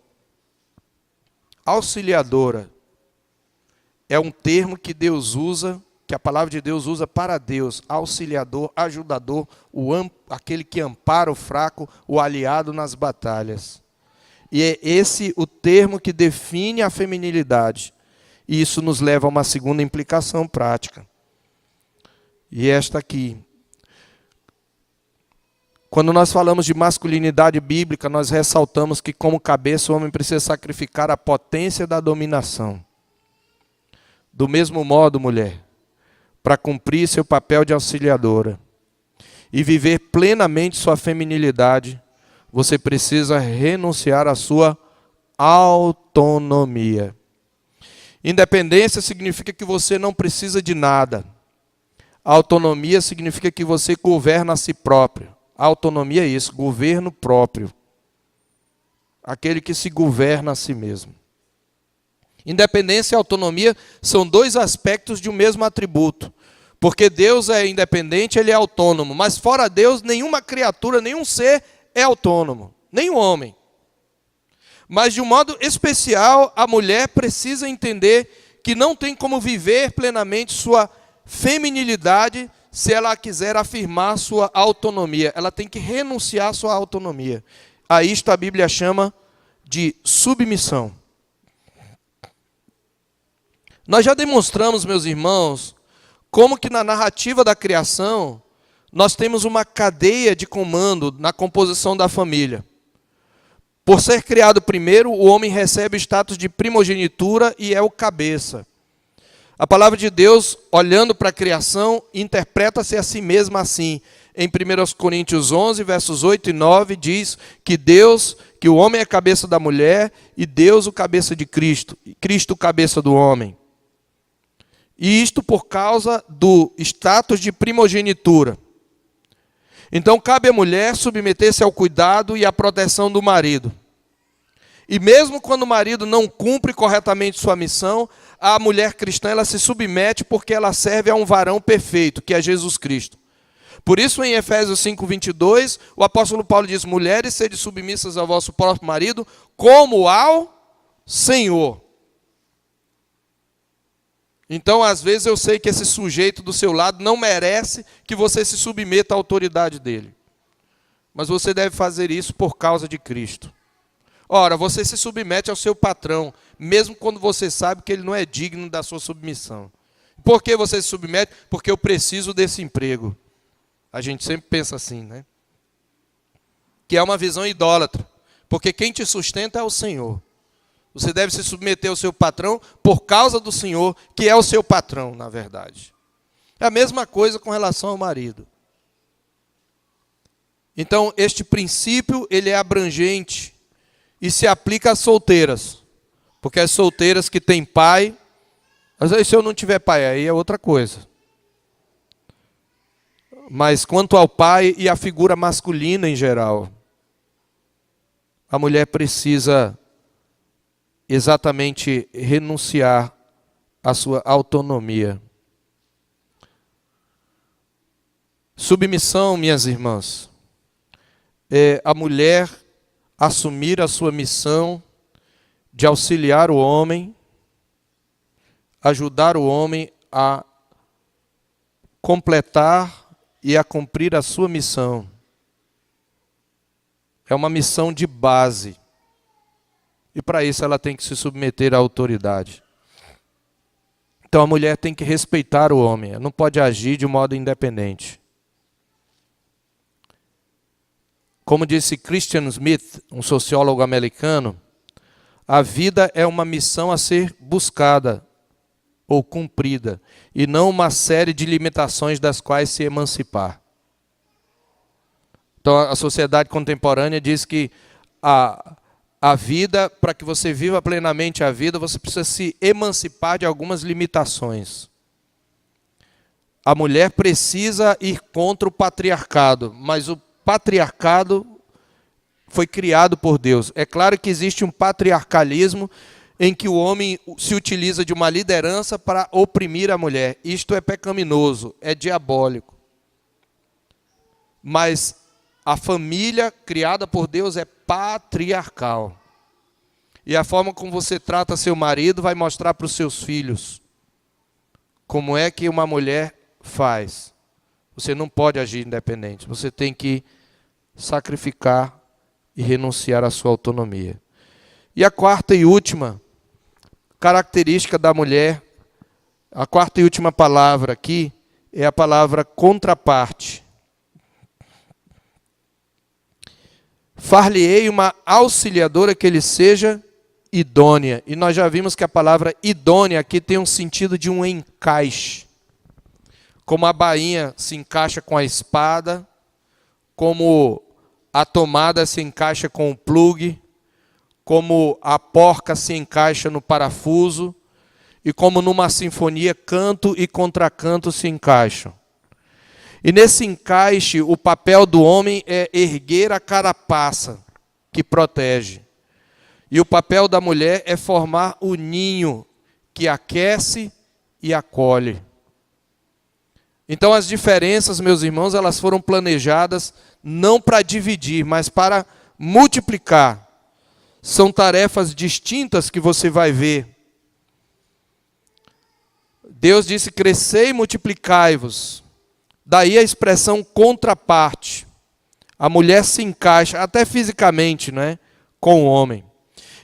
Auxiliadora é um termo que Deus usa, que a palavra de Deus usa para Deus. Auxiliador, ajudador, aquele que ampara o fraco, o aliado nas batalhas. E é esse o termo que define a feminilidade. E isso nos leva a uma segunda implicação prática. E esta aqui. Quando nós falamos de masculinidade bíblica, nós ressaltamos que como cabeça o homem precisa sacrificar a potência da dominação. Do mesmo modo, mulher, para cumprir seu papel de auxiliadora e viver plenamente sua feminilidade, você precisa renunciar à sua autonomia. Independência significa que você não precisa de nada. Autonomia significa que você governa a si próprio. Autonomia é isso, governo próprio. aquele que se governa a si mesmo. Independência e autonomia são dois aspectos de um mesmo atributo. Porque Deus é independente, ele é autônomo. Mas fora Deus, nenhuma criatura, nenhum ser é autônomo. Nem o homem. Mas de um modo especial, a mulher precisa entender que não tem como viver plenamente sua feminilidade se ela quiser afirmar sua autonomia. Ela tem que renunciar à sua autonomia. A isto a Bíblia chama de submissão. Nós já demonstramos, meus irmãos, como que na narrativa da criação, nós temos uma cadeia de comando na composição da família. Por ser criado primeiro, o homem recebe o status de primogenitura e é o cabeça. A palavra de Deus, olhando para a criação, interpreta-se a si mesma assim. Em 1 Coríntios 11, versos 8 e 9, diz que o homem é a cabeça da mulher e Deus o cabeça de Cristo, e Cristo o cabeça do homem. E isto por causa do status de primogenitura. Então cabe à mulher submeter-se ao cuidado e à proteção do marido. E mesmo quando o marido não cumpre corretamente sua missão, a mulher cristã ela se submete porque ela serve a um varão perfeito, que é Jesus Cristo. Por isso em Efésios 5:22, o apóstolo Paulo diz: mulheres, sede submissas ao vosso próprio marido, como ao Senhor. Então, às vezes, eu sei que esse sujeito do seu lado não merece que você se submeta à autoridade dele. Mas você deve fazer isso por causa de Cristo. Ora, você se submete ao seu patrão, mesmo quando você sabe que ele não é digno da sua submissão. Por que você se submete? Porque eu preciso desse emprego. A gente sempre pensa assim, né? Que é uma visão idólatra. Porque quem te sustenta é o Senhor. Você deve se submeter ao seu patrão por causa do Senhor, que é o seu patrão, na verdade. É a mesma coisa com relação ao marido. Então, este princípio, ele é abrangente e se aplica às solteiras. Porque as solteiras que têm pai, mas aí se eu não tiver pai, aí é outra coisa. Mas quanto ao pai e à figura masculina em geral, a mulher precisa exatamente renunciar à sua autonomia. Submissão, minhas irmãs, é a mulher assumir a sua missão de auxiliar o homem, ajudar o homem a completar e a cumprir a sua missão. É uma missão de base. E para isso ela tem que se submeter à autoridade. Então a mulher tem que respeitar o homem, ela não pode agir de modo independente. Como disse Christian Smith, um sociólogo americano, a vida é uma missão a ser buscada ou cumprida, e não uma série de limitações das quais se emancipar. Então a sociedade contemporânea diz que a vida, para que você viva plenamente a vida, você precisa se emancipar de algumas limitações. A mulher precisa ir contra o patriarcado, mas o patriarcado foi criado por Deus. É claro que existe um patriarcalismo em que o homem se utiliza de uma liderança para oprimir a mulher. Isto é pecaminoso, é diabólico. Mas a família criada por Deus é patriarcal. E a forma como você trata seu marido vai mostrar para os seus filhos como é que uma mulher faz. Você não pode agir independente. Você tem que sacrificar e renunciar à sua autonomia. E a quarta e última característica da mulher, a quarta e última palavra aqui, é a palavra contraparte. Far-lhe-ei uma auxiliadora que lhe seja idônea. E nós já vimos que a palavra idônea aqui tem um sentido de um encaixe. Como a bainha se encaixa com a espada, como a tomada se encaixa com o plugue, como a porca se encaixa no parafuso, e como numa sinfonia canto e contracanto se encaixam. E nesse encaixe, o papel do homem é erguer a carapaça que protege. E o papel da mulher é formar o ninho que aquece e acolhe. Então as diferenças, meus irmãos, elas foram planejadas não para dividir, mas para multiplicar. São tarefas distintas que você vai ver. Deus disse: crescei e multiplicai-vos. Daí a expressão contraparte. A mulher se encaixa, até fisicamente, né, com o homem.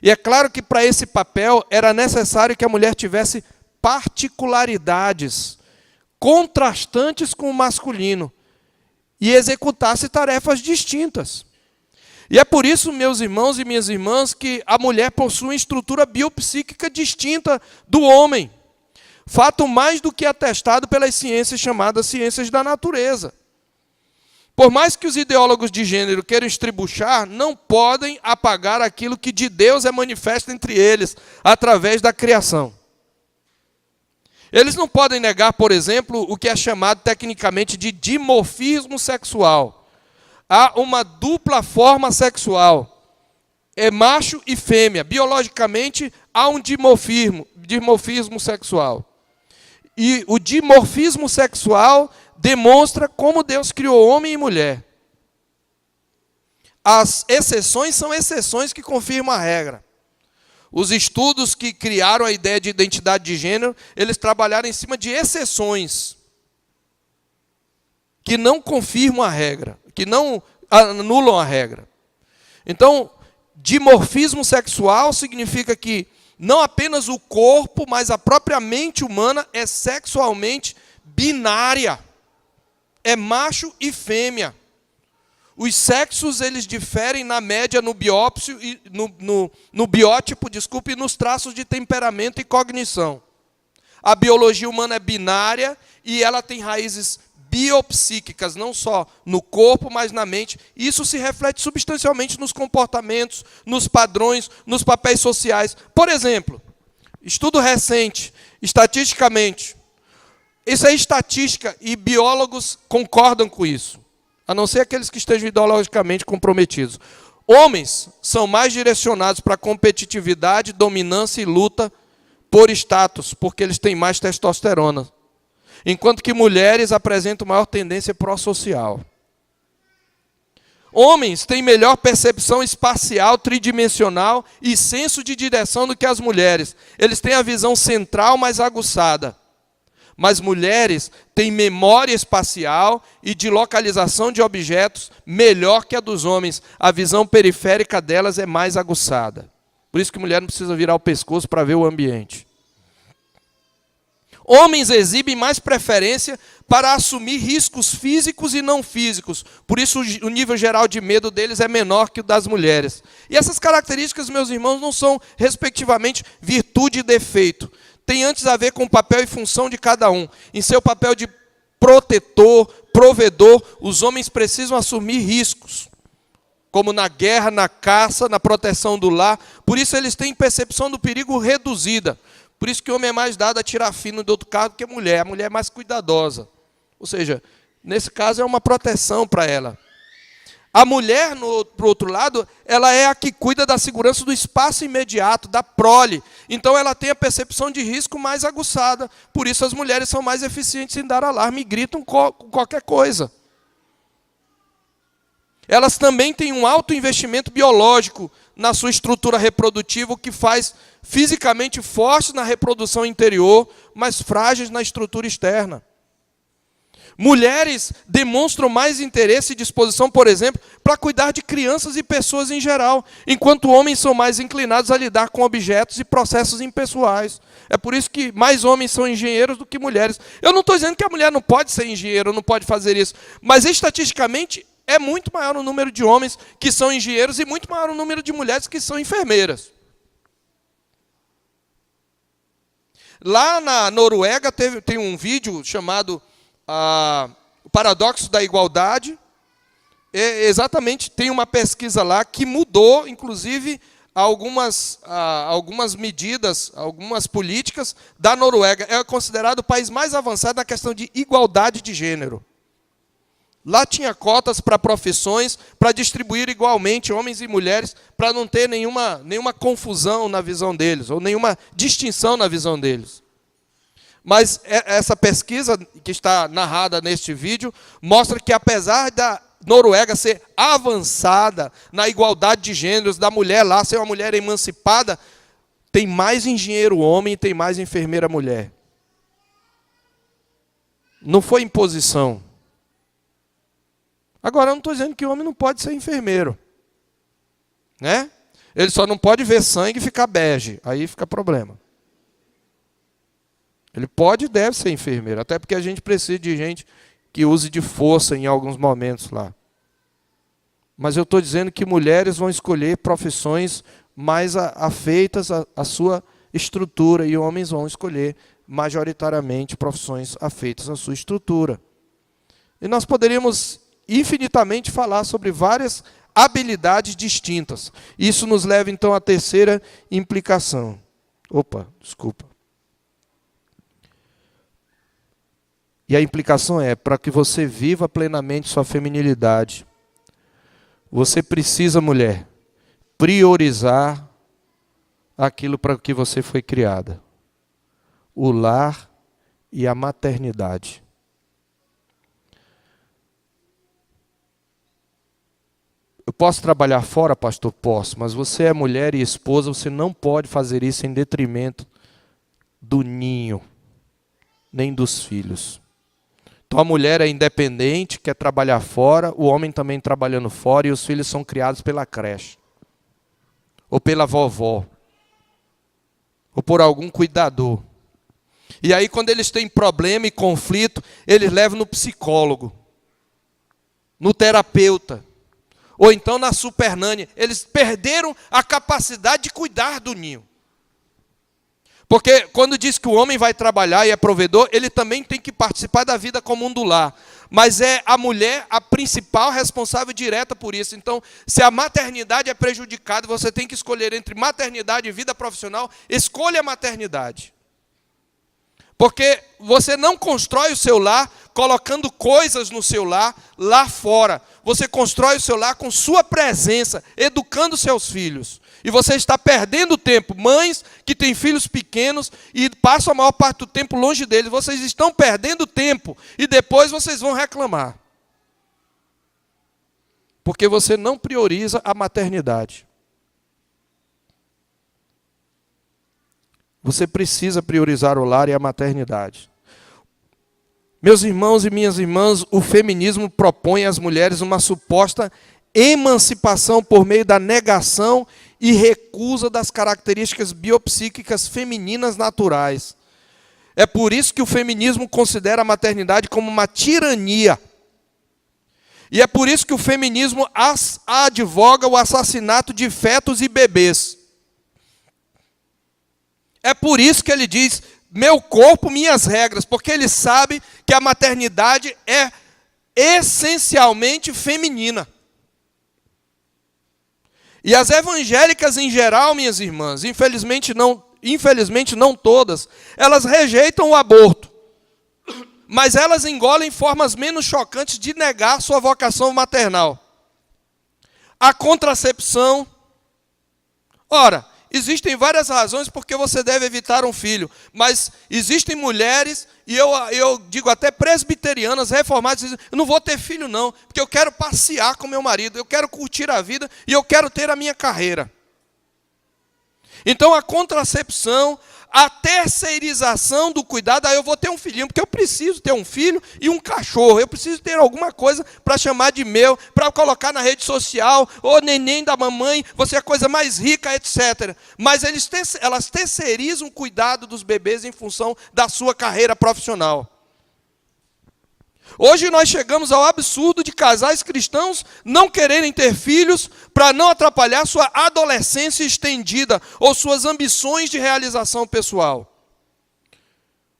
E é claro que para esse papel era necessário que a mulher tivesse particularidades contrastantes com o masculino e executasse tarefas distintas. E é por isso, meus irmãos e minhas irmãs, que a mulher possui uma estrutura biopsíquica distinta do homem. Fato mais do que atestado pelas ciências chamadas ciências da natureza. Por mais que os ideólogos de gênero queiram estribuchar, não podem apagar aquilo que de Deus é manifesto entre eles, através da criação. Eles não podem negar, por exemplo, o que é chamado tecnicamente de dimorfismo sexual. Há uma dupla forma sexual. É macho e fêmea. Biologicamente, há um dimorfismo sexual. E o dimorfismo sexual demonstra como Deus criou homem e mulher. As exceções são exceções que confirmam a regra. Os estudos que criaram a ideia de identidade de gênero, eles trabalharam em cima de exceções que não confirmam a regra, que não anulam a regra. Então, dimorfismo sexual significa que não apenas o corpo, mas a própria mente humana é sexualmente binária. É macho e fêmea. Os sexos, eles diferem na média no biópsio e no biótipo, e nos traços de temperamento e cognição. A biologia humana é binária e ela tem raízes biopsíquicas, não só no corpo, mas na mente. Isso se reflete substancialmente nos comportamentos, nos padrões, nos papéis sociais. Por exemplo, estudo recente, estatisticamente, isso é estatística e biólogos concordam com isso, a não ser aqueles que estejam ideologicamente comprometidos. Homens são mais direcionados para competitividade, dominância e luta por status, porque eles têm mais testosterona. Enquanto que mulheres apresentam maior tendência pró-social. Homens têm melhor percepção espacial, tridimensional e senso de direção do que as mulheres. Eles têm a visão central mais aguçada. Mas mulheres têm memória espacial e de localização de objetos melhor que a dos homens. A visão periférica delas é mais aguçada. Por isso que mulher não precisa virar o pescoço para ver o ambiente. Homens exibem mais preferência para assumir riscos físicos e não físicos. Por isso o nível geral de medo deles é menor que o das mulheres. E essas características, meus irmãos, não são, respectivamente, virtude e defeito. Tem antes a ver com o papel e função de cada um. Em seu papel de protetor, provedor, os homens precisam assumir riscos, como na guerra, na caça, na proteção do lar. Por isso eles têm percepção do perigo reduzida. Por isso que o homem é mais dado a tirar fino do outro carro do que a mulher. A mulher é mais cuidadosa. Ou seja, nesse caso é uma proteção para ela. A mulher, por outro lado, ela é a que cuida da segurança do espaço imediato, da prole. Então ela tem a percepção de risco mais aguçada. Por isso as mulheres são mais eficientes em dar alarme e gritam com qualquer coisa. Elas também têm um alto investimento biológico na sua estrutura reprodutiva, o que faz fisicamente fortes na reprodução interior, mas frágeis na estrutura externa. Mulheres demonstram mais interesse e disposição, por exemplo, para cuidar de crianças e pessoas em geral, enquanto homens são mais inclinados a lidar com objetos e processos impessoais. É por isso que mais homens são engenheiros do que mulheres. Eu não estou dizendo que a mulher não pode ser engenheiro, não pode fazer isso, mas estatisticamente é muito maior o número de homens que são engenheiros e muito maior o número de mulheres que são enfermeiras. Lá na Noruega tem um vídeo chamado O Paradoxo da Igualdade. Exatamente, tem uma pesquisa lá que mudou, inclusive, algumas medidas, algumas políticas da Noruega. É considerado o país mais avançado na questão de igualdade de gênero. Lá tinha cotas para profissões, para distribuir igualmente homens e mulheres, para não ter nenhuma confusão na visão deles, ou nenhuma distinção na visão deles. Mas essa pesquisa que está narrada neste vídeo mostra que, apesar da Noruega ser avançada na igualdade de gêneros, da mulher lá ser uma mulher emancipada, tem mais engenheiro homem e tem mais enfermeira mulher. Não foi imposição. Agora, eu não estou dizendo que o homem não pode ser enfermeiro, né? Ele só não pode ver sangue e ficar bege, aí fica problema. Ele pode e deve ser enfermeiro, até porque a gente precisa de gente que use de força em alguns momentos lá. Mas eu estou dizendo que mulheres vão escolher profissões mais afeitas à sua estrutura, e homens vão escolher majoritariamente profissões afeitas à sua estrutura. E nós poderíamos infinitamente falar sobre várias habilidades distintas. Isso nos leva então à terceira implicação. E a implicação é: para que você viva plenamente sua feminilidade, você precisa, mulher, priorizar aquilo para que você foi criada: o lar e a maternidade. Eu posso trabalhar fora, pastor? Posso, mas você é mulher e esposa, você não pode fazer isso em detrimento do ninho, nem dos filhos. Então a mulher é independente, quer trabalhar fora, o homem também trabalhando fora, e os filhos são criados pela creche, ou pela vovó, ou por algum cuidador. E aí, quando eles têm problema e conflito, eles levam no psicólogo, no terapeuta, ou então na supernanny. Eles perderam a capacidade de cuidar do ninho. Porque quando diz que o homem vai trabalhar e é provedor, ele também tem que participar da vida comum do lar. Mas é a mulher a principal responsável direta por isso. Então, se a maternidade é prejudicada, você tem que escolher entre maternidade e vida profissional, escolha a maternidade. Porque você não constrói o seu lar colocando coisas no seu lar, lá fora. Você constrói o seu lar com sua presença, educando seus filhos. E você está perdendo tempo. Mães que têm filhos pequenos e passam a maior parte do tempo longe deles, vocês estão perdendo tempo e depois vocês vão reclamar. Porque você não prioriza a maternidade. Você precisa priorizar o lar e a maternidade. Meus irmãos e minhas irmãs, o feminismo propõe às mulheres uma suposta emancipação por meio da negação e recusa das características biopsíquicas femininas naturais. É por isso que o feminismo considera a maternidade como uma tirania. E é por isso que o feminismo advoga o assassinato de fetos e bebês. É por isso que ele diz: meu corpo, minhas regras, porque ele sabe que a maternidade é essencialmente feminina. E as evangélicas em geral, minhas irmãs, infelizmente não todas, elas rejeitam o aborto. Mas elas engolem formas menos chocantes de negar sua vocação maternal. A contracepção. Ora, existem várias razões porque você deve evitar um filho, mas existem mulheres, e eu digo até presbiterianas, reformadas, que dizem: eu não vou ter filho não, porque eu quero passear com meu marido, eu quero curtir a vida e eu quero ter a minha carreira. Então a contracepção, a terceirização do cuidado: eu vou ter um filhinho, porque eu preciso ter um filho e um cachorro, eu preciso ter alguma coisa para chamar de meu, para colocar na rede social, ou neném da mamãe, você é a coisa mais rica, etc. Mas elas terceirizam o cuidado dos bebês em função da sua carreira profissional. Hoje nós chegamos ao absurdo de casais cristãos não quererem ter filhos para não atrapalhar sua adolescência estendida ou suas ambições de realização pessoal.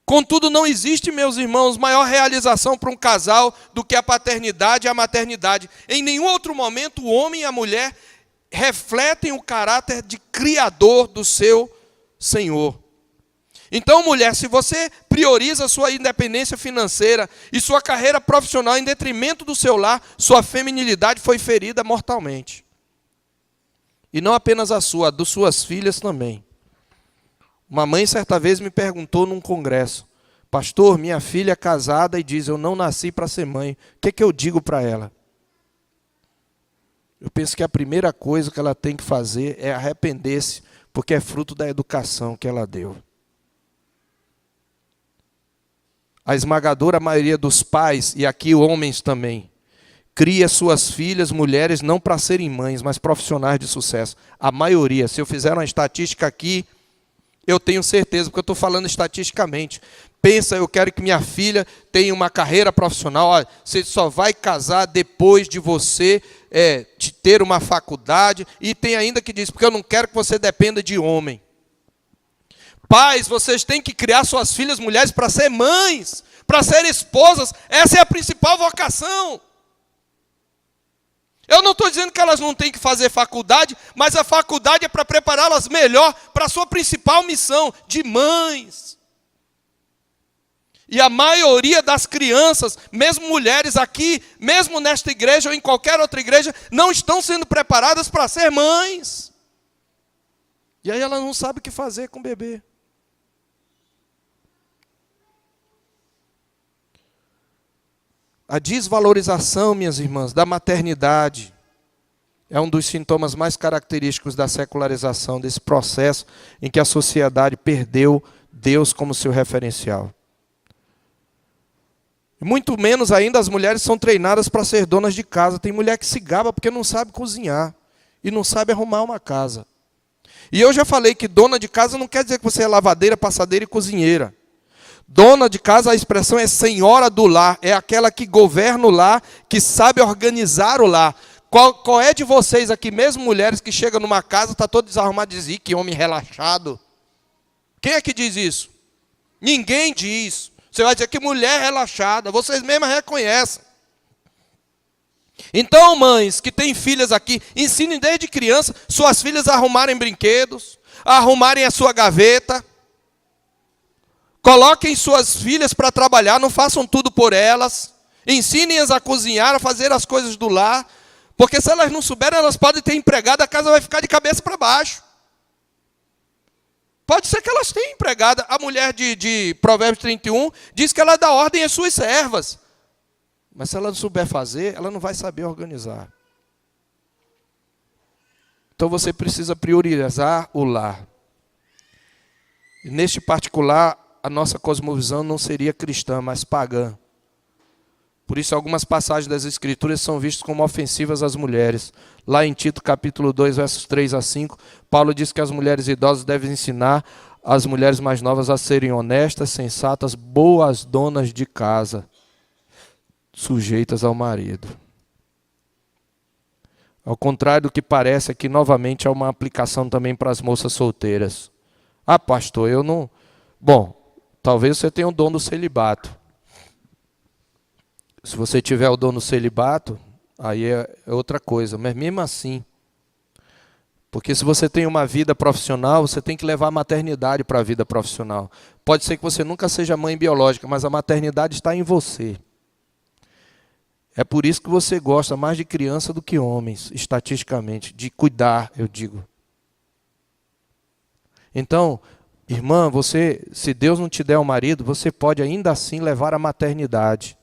Contudo, não existe, meus irmãos, maior realização para um casal do que a paternidade e a maternidade. Em nenhum outro momento o homem e a mulher refletem o caráter de criador do seu Senhor. Então, mulher, se você prioriza a sua independência financeira e sua carreira profissional em detrimento do seu lar, sua feminilidade foi ferida mortalmente. E não apenas a sua, a das suas filhas também. Uma mãe certa vez me perguntou num congresso: pastor, minha filha é casada e diz, eu não nasci para ser mãe. O que eu digo para ela? Eu penso que a primeira coisa que ela tem que fazer é arrepender-se, porque é fruto da educação que ela deu. A esmagadora maioria dos pais, e aqui homens também, cria suas filhas, mulheres, não para serem mães, mas profissionais de sucesso. A maioria, se eu fizer uma estatística aqui, eu tenho certeza, porque eu estou falando estatisticamente. Pensa, eu quero que minha filha tenha uma carreira profissional. Olha, você só vai casar depois de você de ter uma faculdade. E tem ainda que diz, porque eu não quero que você dependa de homem. Pais, vocês têm que criar suas filhas mulheres para ser mães, para ser esposas. Essa é a principal vocação. Eu não estou dizendo que elas não têm que fazer faculdade, mas a faculdade é para prepará-las melhor para a sua principal missão, de mães. E a maioria das crianças, mesmo mulheres aqui, mesmo nesta igreja ou em qualquer outra igreja, não estão sendo preparadas para ser mães. E aí ela não sabe o que fazer com o bebê. A desvalorização, minhas irmãs, da maternidade é um dos sintomas mais característicos da secularização, desse processo em que a sociedade perdeu Deus como seu referencial. Muito menos ainda as mulheres são treinadas para ser donas de casa. Tem mulher que se gaba porque não sabe cozinhar e não sabe arrumar uma casa. E eu já falei que dona de casa não quer dizer que você é lavadeira, passadeira e cozinheira. Dona de casa, a expressão é senhora do lar, é aquela que governa o lar, que sabe organizar o lar. Qual é de vocês aqui, mesmo mulheres que chegam numa casa, está todo desarrumado, diz, que homem relaxado. Quem é que diz isso? Ninguém diz. Você vai dizer que mulher relaxada, vocês mesmas reconhecem. Então, mães que têm filhas aqui, ensinem desde criança suas filhas a arrumarem brinquedos, a arrumarem a sua gaveta. Coloquem suas filhas para trabalhar, não façam tudo por elas. Ensinem-as a cozinhar, a fazer as coisas do lar. Porque se elas não souberem, elas podem ter empregada, a casa vai ficar de cabeça para baixo. Pode ser que elas tenham empregada. A mulher de Provérbios 31 diz que ela dá ordem às suas servas. Mas se ela não souber fazer, ela não vai saber organizar. Então você precisa priorizar o lar. E neste particular, a nossa cosmovisão não seria cristã, mas pagã. Por isso, algumas passagens das Escrituras são vistas como ofensivas às mulheres. Lá em Tito, capítulo 2, versos 3 a 5, Paulo diz que as mulheres idosas devem ensinar as mulheres mais novas a serem honestas, sensatas, boas donas de casa, sujeitas ao marido. Ao contrário do que parece, aqui novamente há uma aplicação também para as moças solteiras. Ah, pastor, eu não... Bom, talvez você tenha o dom do celibato. Se você tiver o dom do celibato, aí é outra coisa. Mas mesmo assim, porque se você tem uma vida profissional, você tem que levar a maternidade para a vida profissional. Pode ser que você nunca seja mãe biológica, mas a maternidade está em você. É por isso que você gosta mais de criança do que homens, estatisticamente, de cuidar, eu digo. Então, irmã, você, se Deus não te der um marido, você pode ainda assim levar a maternidade.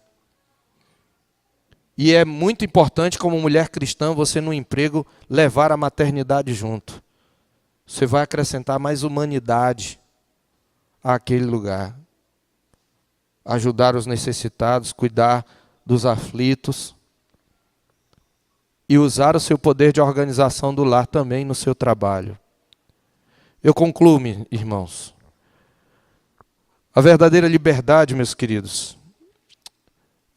E é muito importante, como mulher cristã, você no emprego levar a maternidade junto. Você vai acrescentar mais humanidade àquele lugar. Ajudar os necessitados, cuidar dos aflitos. E usar o seu poder de organização do lar também no seu trabalho. Eu concluo, irmãos. A verdadeira liberdade, meus queridos,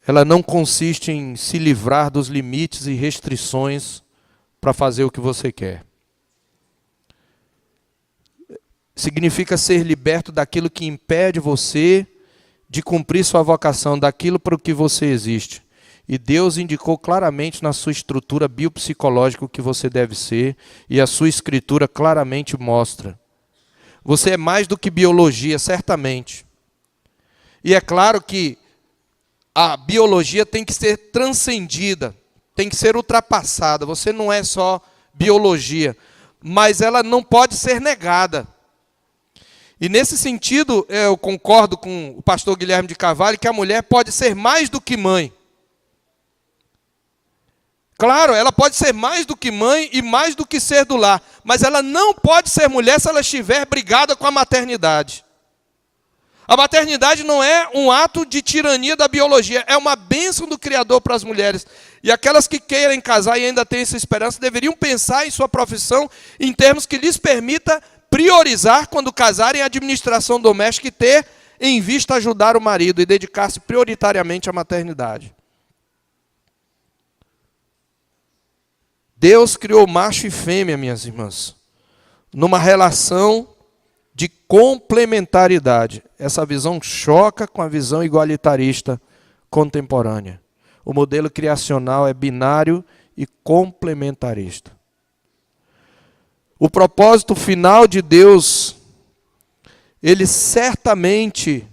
ela não consiste em se livrar dos limites e restrições para fazer o que você quer. Significa ser liberto daquilo que impede você de cumprir sua vocação, daquilo para o que você existe. E Deus indicou claramente na sua estrutura biopsicológica o que você deve ser, e a sua escritura claramente mostra. Você é mais do que biologia, certamente. E é claro que a biologia tem que ser transcendida, tem que ser ultrapassada. Você não é só biologia, mas ela não pode ser negada. E nesse sentido, eu concordo com o pastor Guilherme de Carvalho, que a mulher pode ser mais do que mãe. Claro, ela pode ser mais do que mãe e mais do que ser do lar, mas ela não pode ser mulher se ela estiver brigada com a maternidade. A maternidade não é um ato de tirania da biologia, é uma bênção do Criador para as mulheres. E aquelas que querem casar e ainda têm essa esperança, deveriam pensar em sua profissão em termos que lhes permita priorizar, quando casarem, a administração doméstica e ter em vista ajudar o marido e dedicar-se prioritariamente à maternidade. Deus criou macho e fêmea, minhas irmãs, numa relação de complementaridade. Essa visão choca com a visão igualitarista contemporânea. O modelo criacional é binário e complementarista. O propósito final de Deus, ele certamente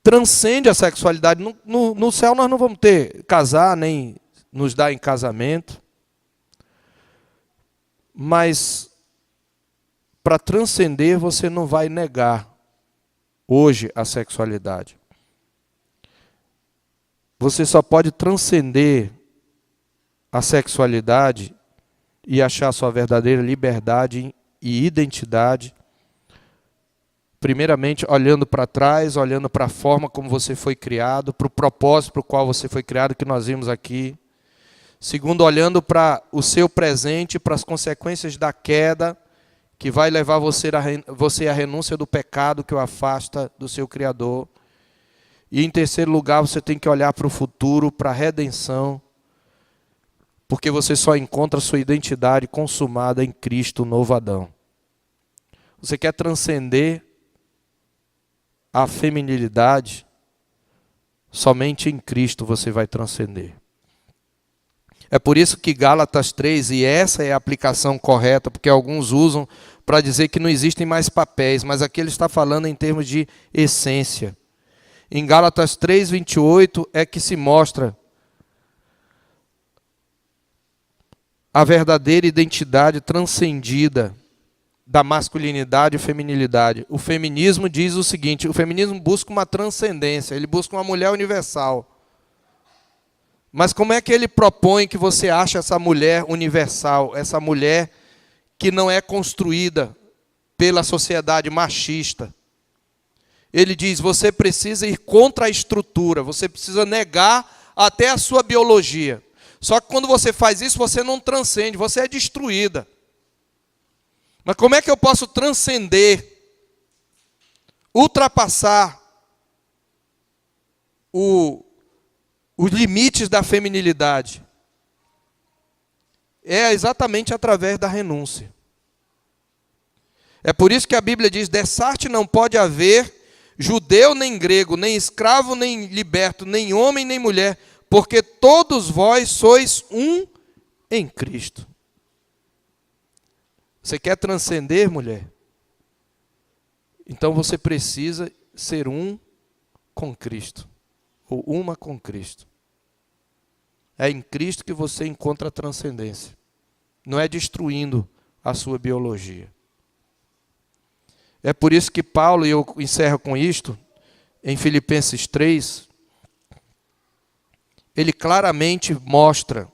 transcende a sexualidade. No céu nós não vamos casar, nem nos dar em casamento. Mas para transcender, você não vai negar hoje a sexualidade. Você só pode transcender a sexualidade e achar sua verdadeira liberdade e identidade, primeiramente olhando para trás, olhando para a forma como você foi criado, para o propósito para o qual você foi criado, que nós vimos aqui. Segundo, olhando para o seu presente, para as consequências da queda, que vai levar você à renúncia do pecado que o afasta do seu Criador. E em terceiro lugar, você tem que olhar para o futuro, para a redenção, porque você só encontra sua identidade consumada em Cristo, o novo Adão. Você quer transcender a feminilidade? Somente em Cristo você vai transcender. É por isso que Gálatas 3, e essa é a aplicação correta, porque alguns usam para dizer que não existem mais papéis, mas aqui ele está falando em termos de essência. Em Gálatas 3, 28 é que se mostra a verdadeira identidade transcendida da masculinidade e feminilidade. O feminismo diz o seguinte: o feminismo busca uma transcendência, ele busca uma mulher universal. Mas como é que ele propõe que você ache essa mulher universal, essa mulher que não é construída pela sociedade machista? Ele diz: você precisa ir contra a estrutura, você precisa negar até a sua biologia. Só que quando você faz isso, você não transcende, você é destruída. Mas como é que eu posso transcender, ultrapassar os limites da feminilidade? É exatamente através da renúncia. É por isso que a Bíblia diz: dessarte não pode haver judeu nem grego, nem escravo nem liberto, nem homem nem mulher, porque todos vós sois um em Cristo. Você quer transcender, mulher? Então você precisa ser um com Cristo, ou uma com Cristo. É em Cristo que você encontra a transcendência. Não é destruindo a sua biologia. É por isso que Paulo, e eu encerro com isto, em Filipenses 3, ele claramente mostra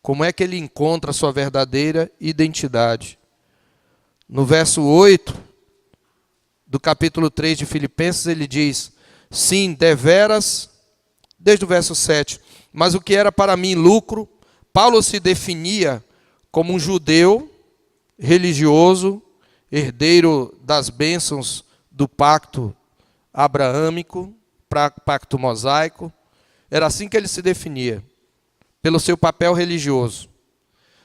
como é que ele encontra a sua verdadeira identidade. No verso 8 do capítulo 3 de Filipenses, ele diz: sim, deveras, desde o verso 7, mas o que era para mim lucro, Paulo se definia como um judeu religioso, herdeiro das bênçãos do pacto abraâmico, pacto mosaico. Era assim que ele se definia, pelo seu papel religioso.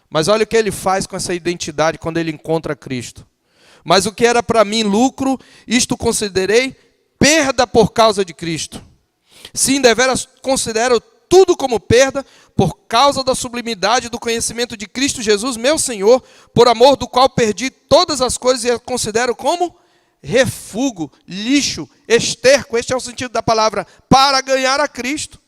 Mas olha o que ele faz com essa identidade quando ele encontra Cristo. Mas o que era para mim lucro, isto considerei perda por causa de Cristo. Sim, deveras considero tudo como perda, por causa da sublimidade do conhecimento de Cristo Jesus, meu Senhor, por amor do qual perdi todas as coisas e as considero como refúgio, lixo, esterco, este é o sentido da palavra, para ganhar a Cristo.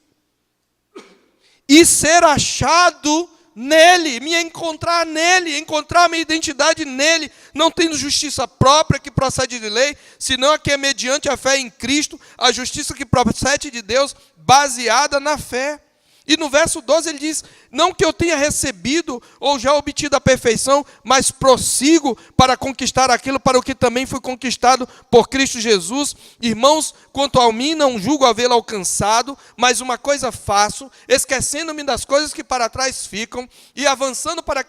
E ser achado nele, me encontrar nele, encontrar a minha identidade nele, não tendo justiça própria que procede de lei, senão a que é mediante a fé em Cristo, a justiça que procede de Deus, baseada na fé. E no verso 12 ele diz, não que eu tenha recebido ou já obtido a perfeição, mas prossigo para conquistar aquilo para o que também fui conquistado por Cristo Jesus. Irmãos, quanto a mim não julgo havê-lo alcançado, mas uma coisa faço, esquecendo-me das coisas que para trás ficam e avançando para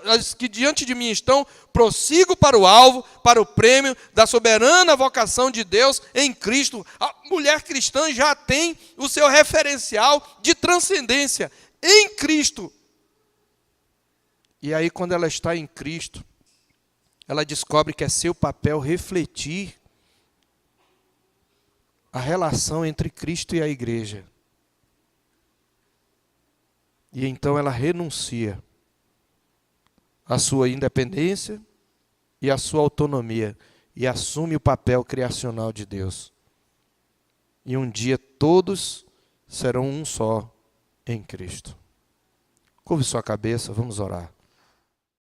as que diante de mim estão, prossigo para o alvo, para o prêmio da soberana vocação de Deus em Cristo. A mulher cristã já tem o seu referencial de transcendência em Cristo. E aí, quando ela está em Cristo, ela descobre que é seu papel refletir a relação entre Cristo e a igreja. E então ela renuncia à sua independência e à sua autonomia e assume o papel criacional de Deus. E um dia todos serão um só em Cristo. Curve sua cabeça, vamos orar.